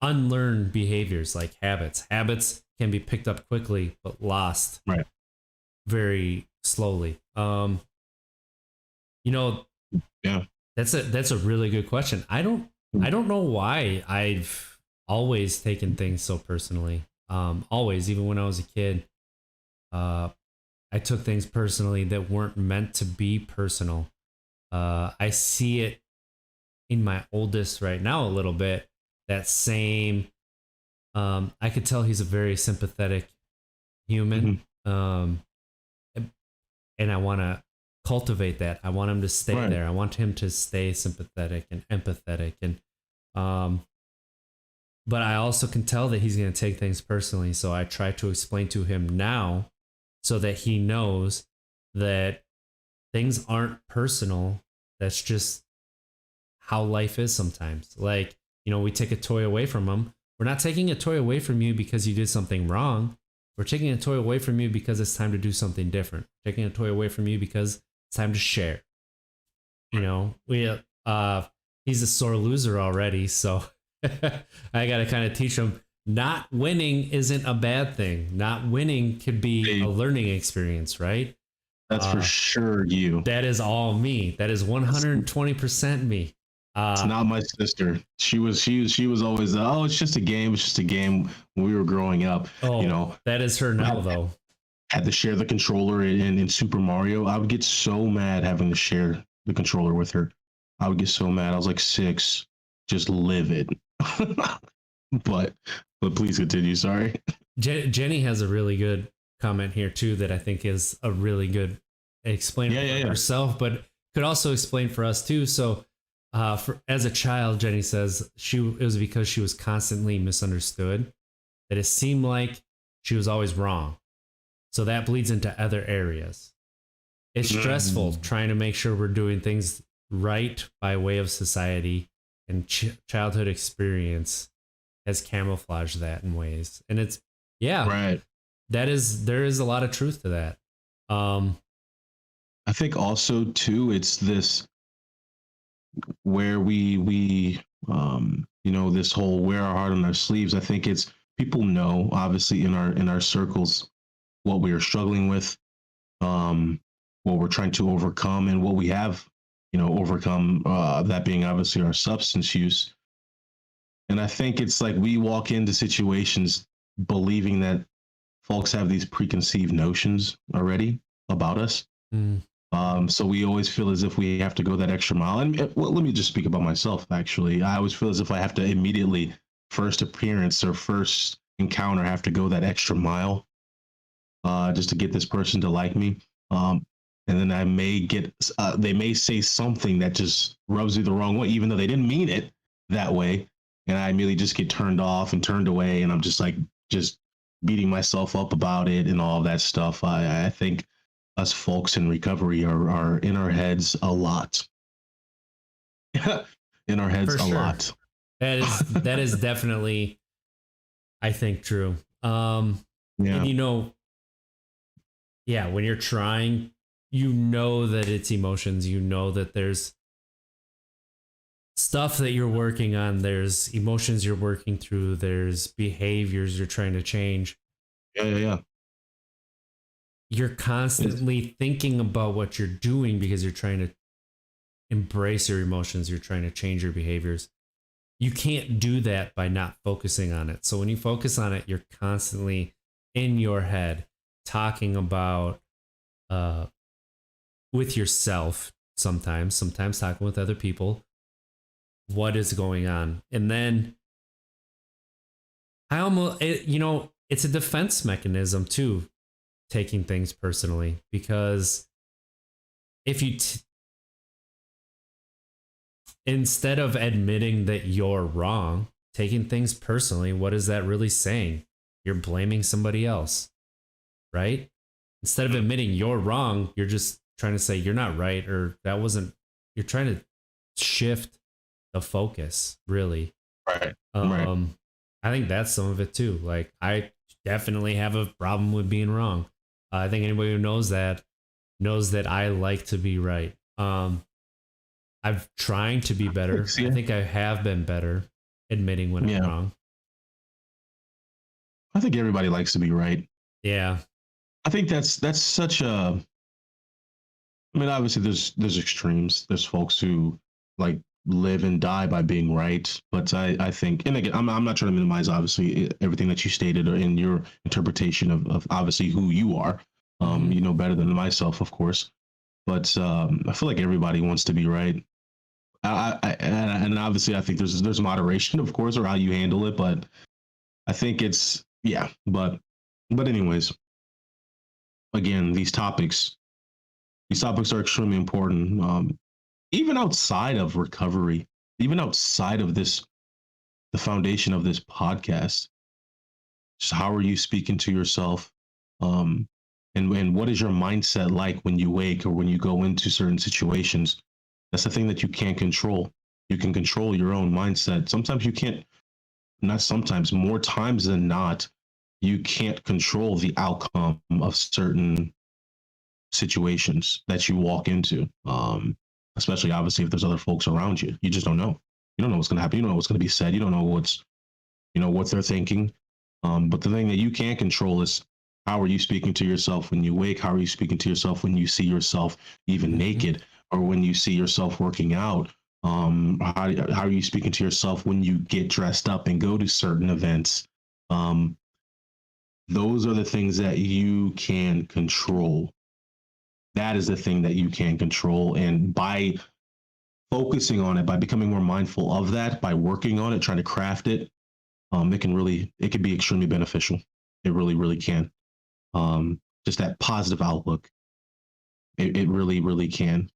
unlearn behaviors like habits. Habits can be picked up quickly, but lost very slowly. Yeah. That's a really good question. I don't know why I've always taken things so personally. Always, even when I was a kid, I took things personally that weren't meant to be personal. I see it in my oldest right now a little bit. That same, I could tell he's a very sympathetic human. And I want to cultivate that. I want him to stay there. I want him to stay sympathetic and empathetic. And, but I also can tell that he's going to take things personally. So I try to explain to him now so that he knows that things aren't personal. That's just how life is sometimes. Like, we take a toy away from him. We're not taking a toy away from you because you did something wrong. We're taking a toy away from you because it's time to do something different. Taking a toy away from you because it's time to share. He's a sore loser already, so I got to kind of teach him not winning isn't a bad thing. Not winning could be a learning experience, right? That's for sure you. That is all me. That is 120% me. It's not my sister. She was always it's just a game. It's just a game when we were growing up. That is her now though. Had to share the controller in Super Mario. I would get so mad having to share the controller with her. I would get so mad. I was like 6, just livid. but please continue. Sorry. Jenny has a really good comment here too that I think is a really good explainer for herself, but could also explain for us too. So as a child, Jenny says it was because she was constantly misunderstood, that it seemed like she was always wrong. So that bleeds into other areas. It's stressful trying to make sure we're doing things right by way of society, and childhood experience has camouflaged that in ways. And it's, there is a lot of truth to that. I think also too, it's this where we this whole wear our heart on our sleeves. I think it's, people know obviously in our circles what we are struggling with, what we're trying to overcome, and what we have overcome, that being obviously our substance use. And I think it's like we walk into situations believing that folks have these preconceived notions already about us. So we always feel as if we have to go that extra mile. And let me just speak about myself, actually. I always feel as if I have to immediately, first appearance or first encounter, have to go that extra mile just to get this person to like me. And then I may get, they may say something that just rubs me the wrong way, even though they didn't mean it that way. and I immediately just get turned off and turned away, and I'm just like just beating myself up about it and all of that stuff. I think us folks in recovery are in our heads a lot. In our heads For a sure. lot. That is definitely, I think, true. Yeah. And yeah, when you're trying, you know that it's emotions, you know that there's stuff that you're working on, there's emotions you're working through, there's behaviors you're trying to change. Yeah. You're constantly thinking about what you're doing because you're trying to embrace your emotions, you're trying to change your behaviors. You can't do that by not focusing on it. So when you focus on it, you're constantly in your head talking about with yourself, sometimes talking with other people, what is going on. And then it's a defense mechanism too, taking things personally, because if you instead of admitting that you're wrong, taking things personally, what is that really saying? You're blaming somebody else, right? Instead of admitting you're wrong, you're just trying to say you're not right, or that wasn't, you're trying to shift the focus, really. Right. I think that's some of it too. Like, I definitely have a problem with being wrong. I think anybody who knows that I like to be right. I'm trying to be better. Yeah. I think I have been better admitting when I'm wrong. I think everybody likes to be right. Yeah. I think that's such a, I mean, obviously there's extremes. There's folks who like live and die by being right. But I think, and again, I'm not trying to minimize obviously everything that you stated or in your interpretation of obviously who you are. You know better than myself, of course. But I feel like everybody wants to be right. And obviously I think there's moderation, of course, or how you handle it. But I think it's, yeah. But anyways, again, these topics are extremely important. Even outside of recovery, even outside of this, the foundation of this podcast. Just how are you speaking to yourself? And what is your mindset like when you wake or when you go into certain situations? That's the thing that you can't control. You can control your own mindset. Sometimes you can't, not sometimes, more times than not, you can't control the outcome of certain situations that you walk into. Especially obviously if there's other folks around you. You just don't know. You don't know what's going to happen. You don't know what's going to be said. You don't know what they're thinking. But the thing that you can control is how are you speaking to yourself when you wake? How are you speaking to yourself when you see yourself even naked, or when you see yourself working out? How are you speaking to yourself when you get dressed up and go to certain events? Those are the things that you can control. That is the thing that you can control. And by focusing on it, by becoming more mindful of that, by working on it, trying to craft it, it can be extremely beneficial. It really, really can. Just that positive outlook. It really, really can.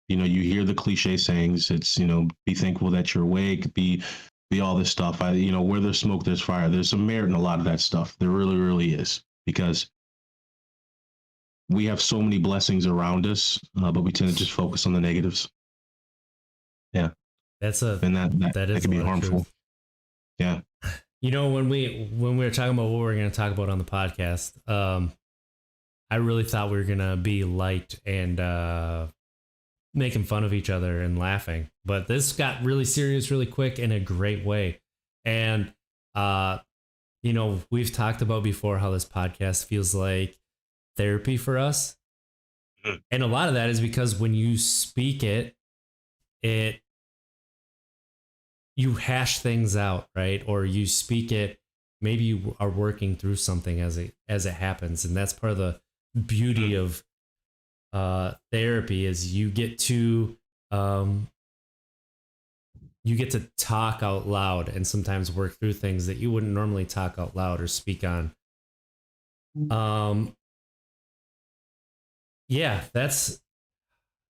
You hear the cliche sayings. It's, be thankful that you're awake, be all this stuff. Where there's smoke, there's fire. There's some merit in a lot of that stuff. There really, really is, because we have so many blessings around us, but we tend to just focus on the negatives. Yeah. That can be harmful. Yeah. When we were talking about what we're going to talk about on the podcast, I really thought we were going to be light and making fun of each other and laughing, but this got really serious really quick in a great way. And we've talked about before how this podcast feels like therapy for us. And a lot of that is because when you speak you hash things out, right? Or you speak it, maybe you are working through something as it happens. And that's part of the beauty of therapy, is you get to talk out loud and sometimes work through things that you wouldn't normally talk out loud or speak on. Yeah, that's,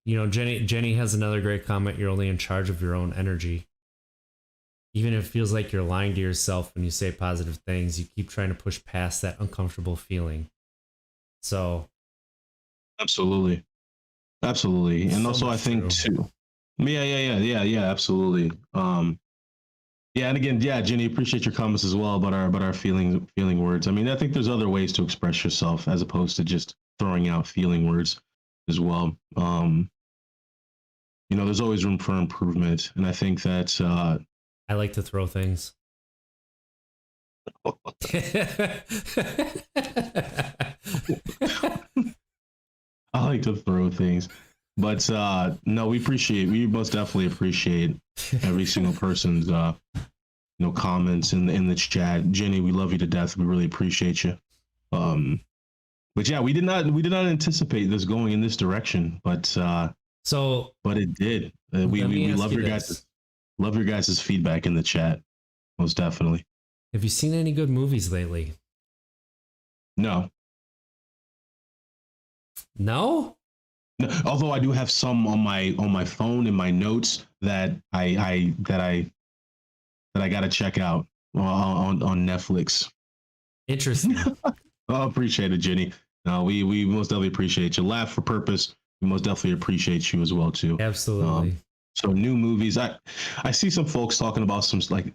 Jenny has another great comment. You're only in charge of your own energy. even if it feels like you're lying to yourself when you say positive things, you keep trying to push past that uncomfortable feeling. So Absolutely. Absolutely. And so also I much think true. too. Yeah, absolutely. Yeah, and again, yeah, Jenny, appreciate your comments as well about our feeling words. I mean, I think there's other ways to express yourself as opposed to just throwing out feeling words as well. There's always room for improvement, and I think that I like to throw things. I like to throw things, but no, we most definitely appreciate every single person's comments in the chat. Jenny, we love you to death. We really appreciate you. But yeah, we did not anticipate this going in this direction, but it did. We love your guys' feedback in the chat, most definitely. Have you seen any good movies lately? No. No? Although I do have some on my phone in my notes that I gotta check out on Netflix. Interesting. Oh, appreciate it, Jenny. No, we most definitely appreciate you. Laugh for purpose. We most definitely appreciate you as well too. Absolutely. So new movies. I see some folks talking about some like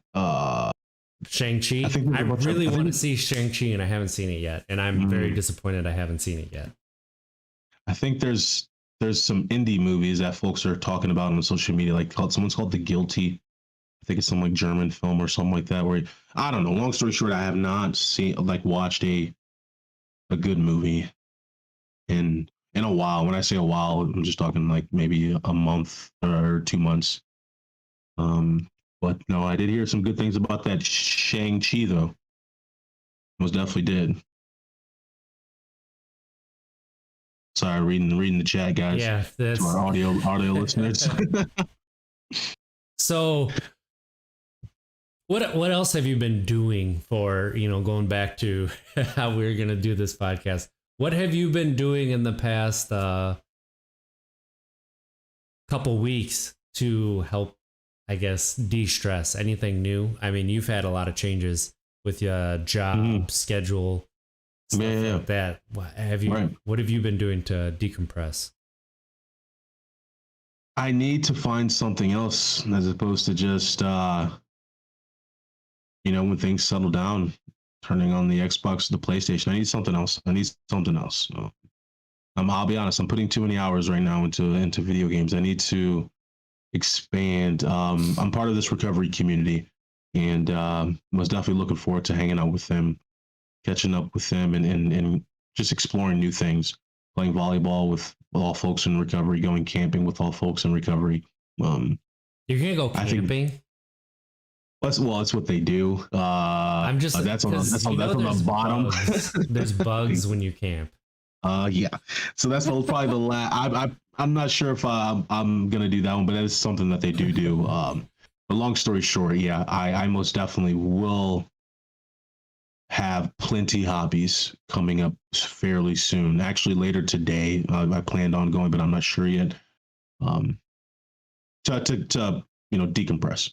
Shang-Chi. I really want to see Shang-Chi and I haven't seen it yet. And I'm very disappointed I haven't seen it yet. I think there's some indie movies that folks are talking about on social media, like someone's called The Guilty. I think it's some like German film or something like that. Where I don't know. Long story short, I have not watched a good movie in a while. When I say a while, I'm just talking like maybe a month or 2 months. But no, I did hear some good things about that Shang-Chi though. Most definitely did. Sorry, reading the chat, guys. Yeah, that's to our audio listeners. So what else have you been doing for, going back to how we're going to do this podcast? What have you been doing in the past couple weeks to help, I guess, de-stress? Anything new? I mean, you've had a lot of changes with your job, schedule, stuff like that. What have you been doing to decompress? I need to find something else as opposed to just when things settle down, turning on the Xbox or the PlayStation. I need something else. I'll be honest, I'm putting too many hours right now into video games. I need to expand. I'm part of this recovery community, and was definitely looking forward to hanging out with them, catching up with them, and just exploring new things. Playing volleyball with all folks in recovery, going camping with all folks in recovery. You're gonna go camping? It's what they do. I'm just that's on the bottom. There's bugs when you camp. Yeah. So that's probably the last. I'm not sure if I'm gonna do that one, but that is something that they do. But long story short, yeah, I most definitely will have plenty hobbies coming up fairly soon. Actually, later today, I planned on going, but I'm not sure yet. To decompress.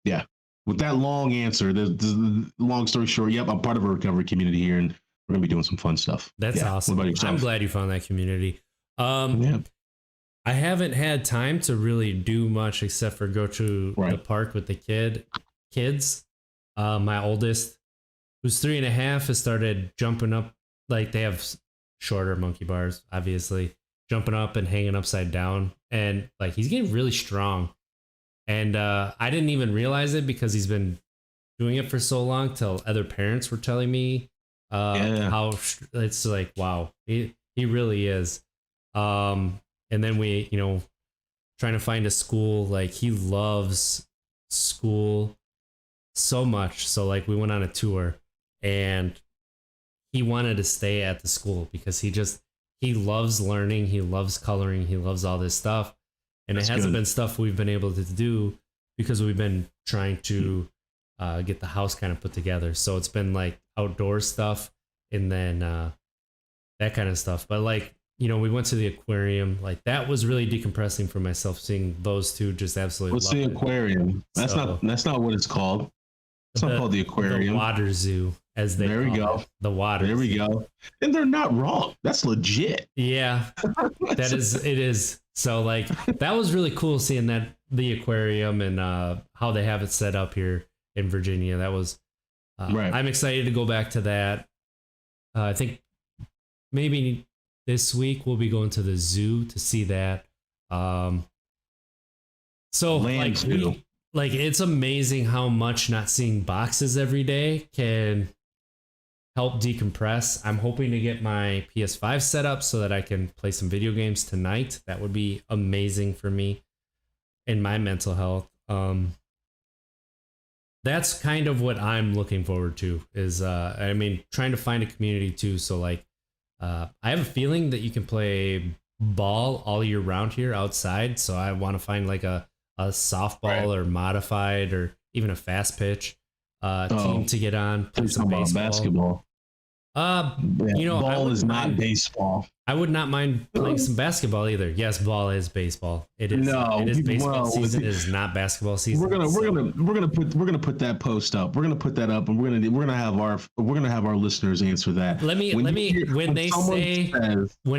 Yeah. With that long answer, the long story short, yep, I'm part of a recovery community here, and we're gonna be doing some fun stuff. That's awesome. I'm glad you found that community. I haven't had time to really do much except for go to the park with the kids. My oldest, who's 3.5, has started jumping up. Like, they have shorter monkey bars, obviously, jumping up and hanging upside down, and like he's getting really strong. And I didn't even realize it because he's been doing it for so long till other parents were telling me how it's like, wow, he really is. And then we, trying to find a school. Like, he loves school so much. So like we went on a tour and he wanted to stay at the school because he loves learning. He loves coloring. He loves all this stuff. And it hasn't been stuff we've been able to do because we've been trying to get the house kind of put together. So it's been like outdoor stuff and then that kind of stuff. But like we went to the aquarium. Like that was really decompressing for myself, seeing those two just absolutely. What's the aquarium? That's not what it's called. It's not called the aquarium. The water zoo, as they call it. The water. There we go. And they're not wrong. That's legit. Yeah, it is. So like that was really cool seeing the aquarium and how they have it set up here in Virginia. That was right. I'm excited to go back to that. I think maybe this week we'll be going to the zoo to see that. So like it's amazing how much not seeing boxes every day can help decompress. I'm hoping to get my PS5 set up so that I can play some video games tonight. That would be amazing for me and my mental health. That's kind of what I'm looking forward to is, trying to find a community too. So like, I have a feeling that you can play ball all year round here outside. So I want to find like a softball or modified or even a fast pitch team to get on. Play some baseball. Basketball. Ball is not baseball. I would not mind playing some basketball either. Yes, ball is baseball. It is. No, it is baseball season. It is not basketball season. We're gonna put that post up. We're gonna put that up, and we're gonna have our listeners answer that. When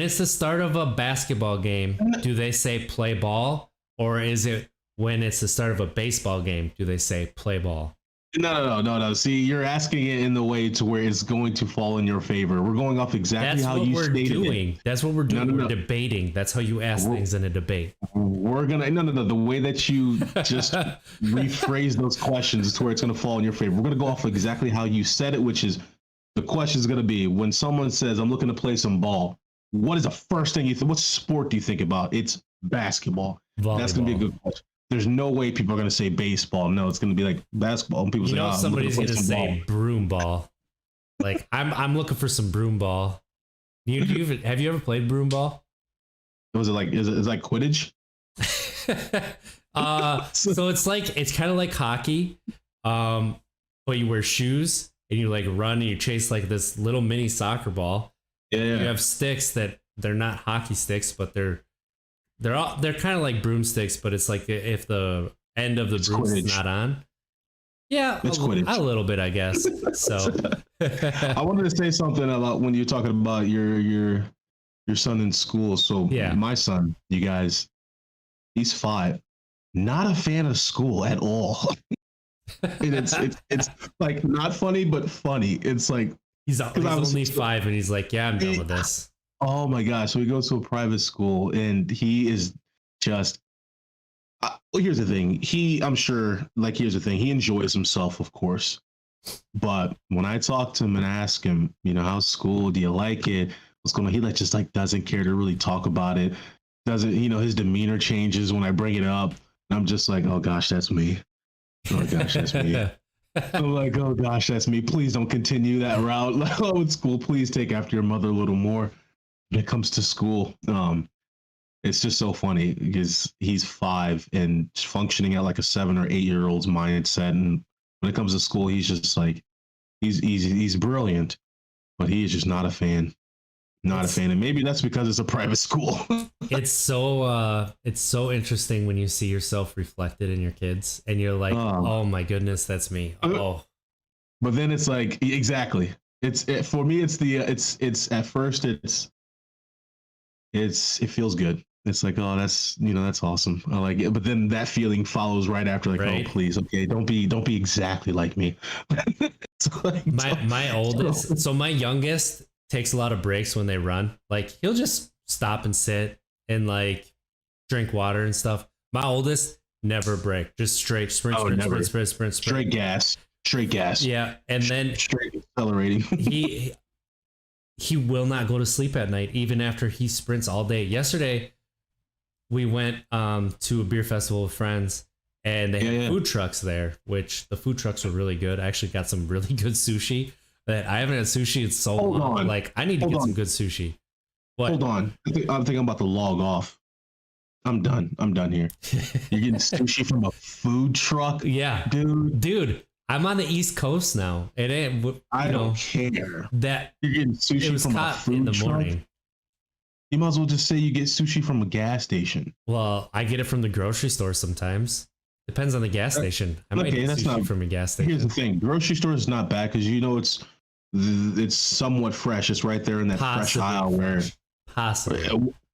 it's the start of a basketball game, do they say play ball, or is it when it's the start of a baseball game? Do they say play ball? No. See, you're asking it in the way to where it's going to fall in your favor. We're going off exactly how you stated it. That's what we're doing. We're debating. That's how you ask things in a debate. We're gonna the way that you just rephrase those questions is to where it's gonna fall in your favor. We're gonna go off exactly how you said it, which is the question is gonna be when someone says, "I'm looking to play some ball." What is the first thing you think? What sport do you think about? It's basketball. Volleyball. That's gonna be a good question. There's no way people are going to say baseball. No, it's going to be like basketball. And people say, somebody's going to say broom ball. Like I'm looking for some broom ball. Have you ever played broom ball? Was it like is it like Quidditch? So it's kind of like hockey, but you wear shoes and you like run and you chase like this little mini soccer ball. Yeah. You have sticks that they're not hockey sticks, but they're kind of like broomsticks, but it's like if the end of the broom is not on. Yeah, a little bit, I guess. So I wanted to say something about when you're talking about your son in school. So my son, you guys, he's 5, not a fan of school at all. And it's like not funny, but funny. It's like he's only 5 and he's like, yeah, I'm done with this. Oh my gosh. So he goes to a private school and he is just, here's the thing. He enjoys himself, of course. But when I talk to him and ask him, how's school? Do you like it? What's going on? He just doesn't care to really talk about it. Doesn't, his demeanor changes when I bring it up. And I'm just like, oh gosh, that's me. Oh gosh, that's me. I'm like, oh gosh, that's me. Please don't continue that route. With school, please take after your mother a little more. When it comes to school, it's just so funny because he's 5 and functioning at like a 7 or 8-year-old's mindset. And when it comes to school, he's just like, he's brilliant, but he is just not a fan. Not a fan. And maybe that's because it's a private school. It's so interesting when you see yourself reflected in your kids and you're like, oh my goodness, that's me. Oh, but then it's like, exactly. For me, it's at first it feels good. It's like, oh, that's awesome. I like it. But then that feeling follows right after, like, right. Oh, please, okay, don't be exactly like me. My oldest, so my youngest takes a lot of breaks when they run. Like he'll just stop and sit and like drink water and stuff. My oldest never break, just straight sprint. Straight gas. Yeah, and then straight accelerating. He will not go to sleep at night, even after he sprints all day. Yesterday, we went to a beer festival with friends, and they had food trucks there, which the food trucks were really good. I actually got some really good sushi. That I haven't had sushi in so long. Like, I need to get some good sushi. What? Hold on. I think I'm about to log off. I'm done here. You're getting sushi from a food truck? Yeah. Dude. I'm on the East Coast now. It ain't. I don't care that you're getting sushi from a food truck. Morning. You might as well just say you get sushi from a gas station. Well, I get it from the grocery store sometimes. Depends on the gas station. I might Okay, get that's sushi not from a gas station. Here's the thing: grocery store is not bad because you know it's somewhat fresh. It's right there in that fresh aisle where possibly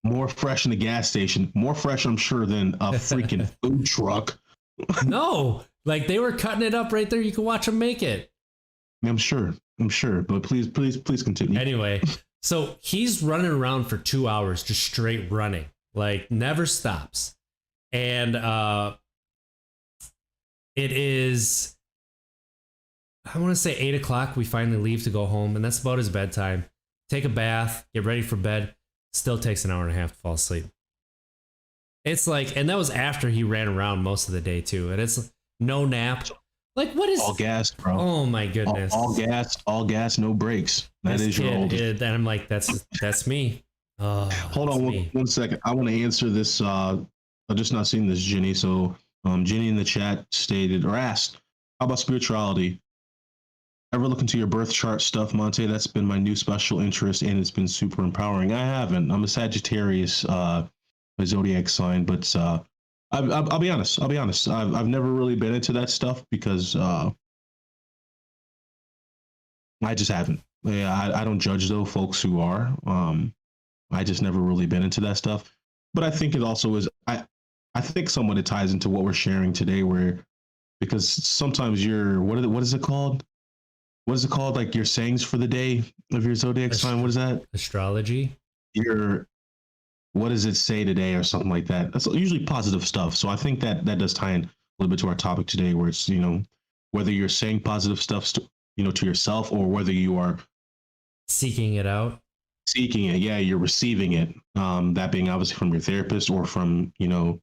more fresh in the gas station. More fresh, I'm sure, than a freaking food truck. No, like they were cutting it up right there. You can watch them make it. I'm sure. But please continue. Anyway, so he's running around for 2 hours, just straight running, like never stops. And it is, I want to say 8 o'clock. We finally leave to go home, and that's about his bedtime. Take a bath, get ready for bed. Still takes an hour and a half to fall asleep. It's like, and that was after he ran around most of the day too. And it's no nap. Like, what is all gas, bro? Oh my goodness! All gas, no brakes. That is your oldest. And I'm like, that's me. Oh, hold on one second. I want to answer this. I've just not seen this, Jenny. So, Jenny in the chat stated or asked, "How about spirituality? Ever look into your birth chart stuff, Monte? That's been my new special interest, and it's been super empowering." I haven't. I'm a Sagittarius, my zodiac sign, but I'll be honest. I've never really been into that stuff because I just haven't. Yeah, I don't judge though folks who are. I just never really been into that stuff. But I think it also is. I think somewhat it ties into what we're sharing today, where because sometimes what is it called? What is it called? Like your sayings for the day of your zodiac sign. What is that? Astrology. What does it say today or something like that? That's usually positive stuff. So I think that does tie in a little bit to our topic today, where it's, whether you're saying positive stuff to yourself or whether you are seeking it out. Seeking it. Yeah, you're receiving it. That being obviously from your therapist or from, your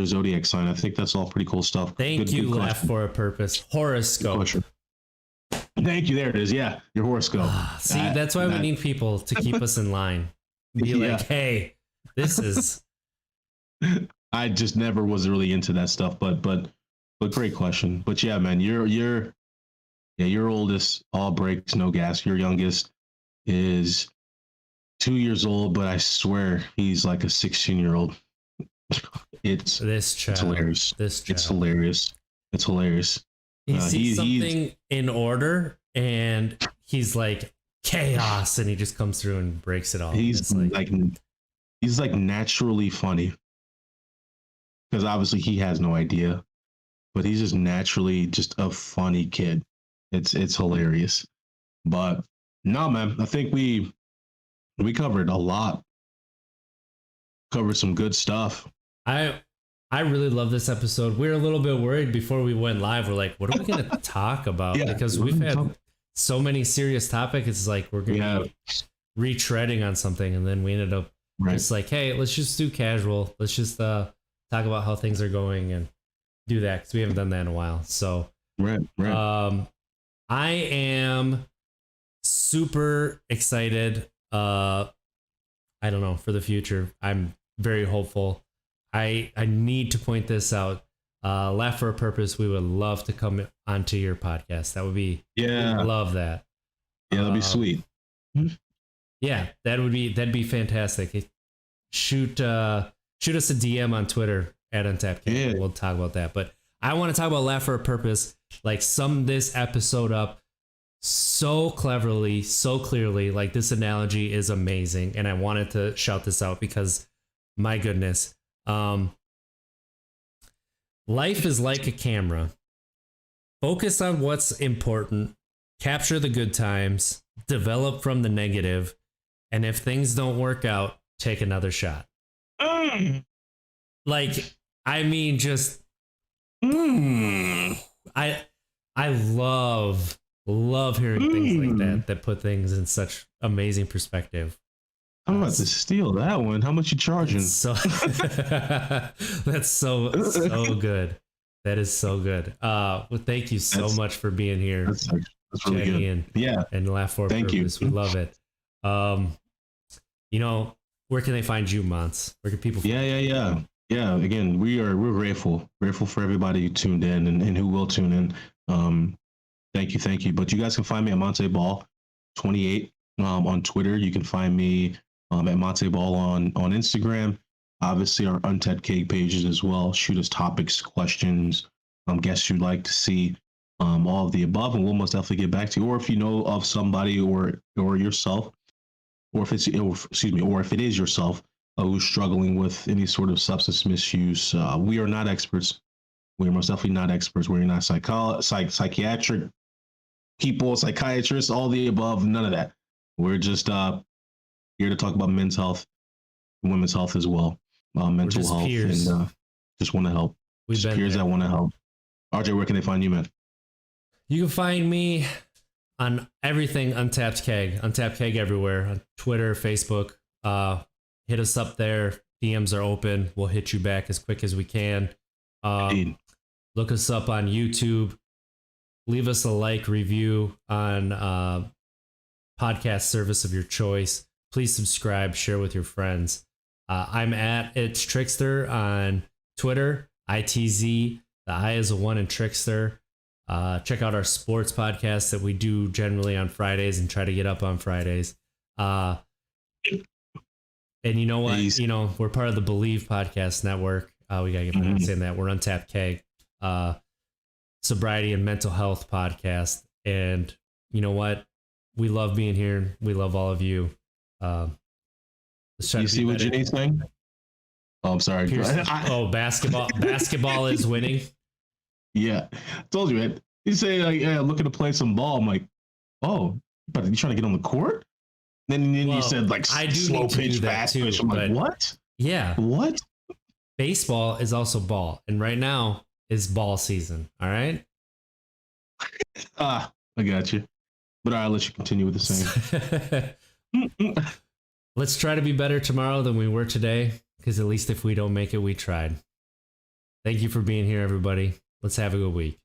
zodiac sign. I think that's all pretty cool stuff. Thank you, Laugh for a Purpose. Horoscope. Thank you. There it is. Yeah, your horoscope. See, that's why we need people to keep us in line. Be like, hey, this is. I just never was really into that stuff, but great question. But yeah, man, your oldest, all brakes, no gas. Your youngest is 2 years old, but I swear he's like a 16-year-old. It's hilarious. It's hilarious. It's hilarious. He sees something in order, and he's like chaos, and he just comes through and breaks it all. He's like naturally funny, because obviously he has no idea, but he's just naturally just a funny kid. It's hilarious. But no, man, I think we covered a lot. Covered some good stuff. I really love this episode. We were a little bit worried before we went live. We're like, what are we going to talk about? Because we've had so many serious topics. It's like we're going to be retreading on something, and then we ended up just like, hey, let's just do casual. Let's just talk about how things are going and do that, because we haven't done that in a while. So I am super excited. I don't know, for the future. I'm very hopeful. I need to point this out. Laugh for a Purpose. We would love to come onto your podcast. That would be, love that. Yeah, that'd be sweet. Yeah, that'd be fantastic. Shoot us a DM on Twitter at Untapped Keg. Yeah. We'll talk about that. But I want to talk about Laugh for a Purpose. Like, sum this episode up so cleverly, so clearly. Like, this analogy is amazing, and I wanted to shout this out because, my goodness. Life is like a camera. Focus on what's important, capture the good times, develop from the negative, and if things don't work out, take another shot. Like, I mean, just I love hearing things like that put things in such amazing perspective. I'm about to steal that one. How much you charging? So that's so good. That is so good. Well, thank you so much for being here. That's really Jenny, good. And Laugh for a Purpose. We love it. Where can they find you, Mons? Where can people find you? Yeah. Again, we're grateful for everybody who tuned in and who will tune in. Thank you. But you guys can find me at Monte Ball 28 on Twitter. You can find me at Monte Ball on Instagram. Obviously, our Untapped Keg pages as well. Shoot us topics, questions, guests you'd like to see, all of the above, and we'll most definitely get back to you. Or if you know of somebody or yourself, or if it is yourself who's struggling with any sort of substance misuse, we are not experts. We are most definitely not experts. We're not psychiatric people, psychiatrists, all the above, none of that. We're just here to talk about men's health, women's health as well, mental health, peers. And just want to help. Just peers that want to help. RJ, where can they find you, man? You can find me on everything Untapped Keg everywhere, on Twitter, Facebook. Hit us up there. DMs are open. We'll hit you back as quick as we can. Look us up on YouTube. Leave us a like, review on podcast service of your choice. Please subscribe, share with your friends. I'm at It's Trickster on Twitter, ITZ. The I is a 1 in Trickster. Check out our sports podcast that we do generally on Fridays and try to get up on Fridays. And you know what? You know, we're part of the Believe Podcast Network. We got to get back to saying that. We're Untapped Keg, Sobriety and Mental Health Podcast. And you know what? We love being here. We love all of you. You see what Jenny's saying? Oh, I'm sorry. Basketball is winning. Yeah, told you, man. You say like, yeah, looking to play some ball. I'm like, oh, but you trying to get on the court? Then you said like slow pitch, fast pitch. I'm like, what? Yeah, what? Baseball is also ball, and right now is ball season. All right. I got you. But I'll let you continue with the same. Let's try to be better tomorrow than we were today, because at least if we don't make it, we tried. Thank you for being here, everybody. Let's have a good week.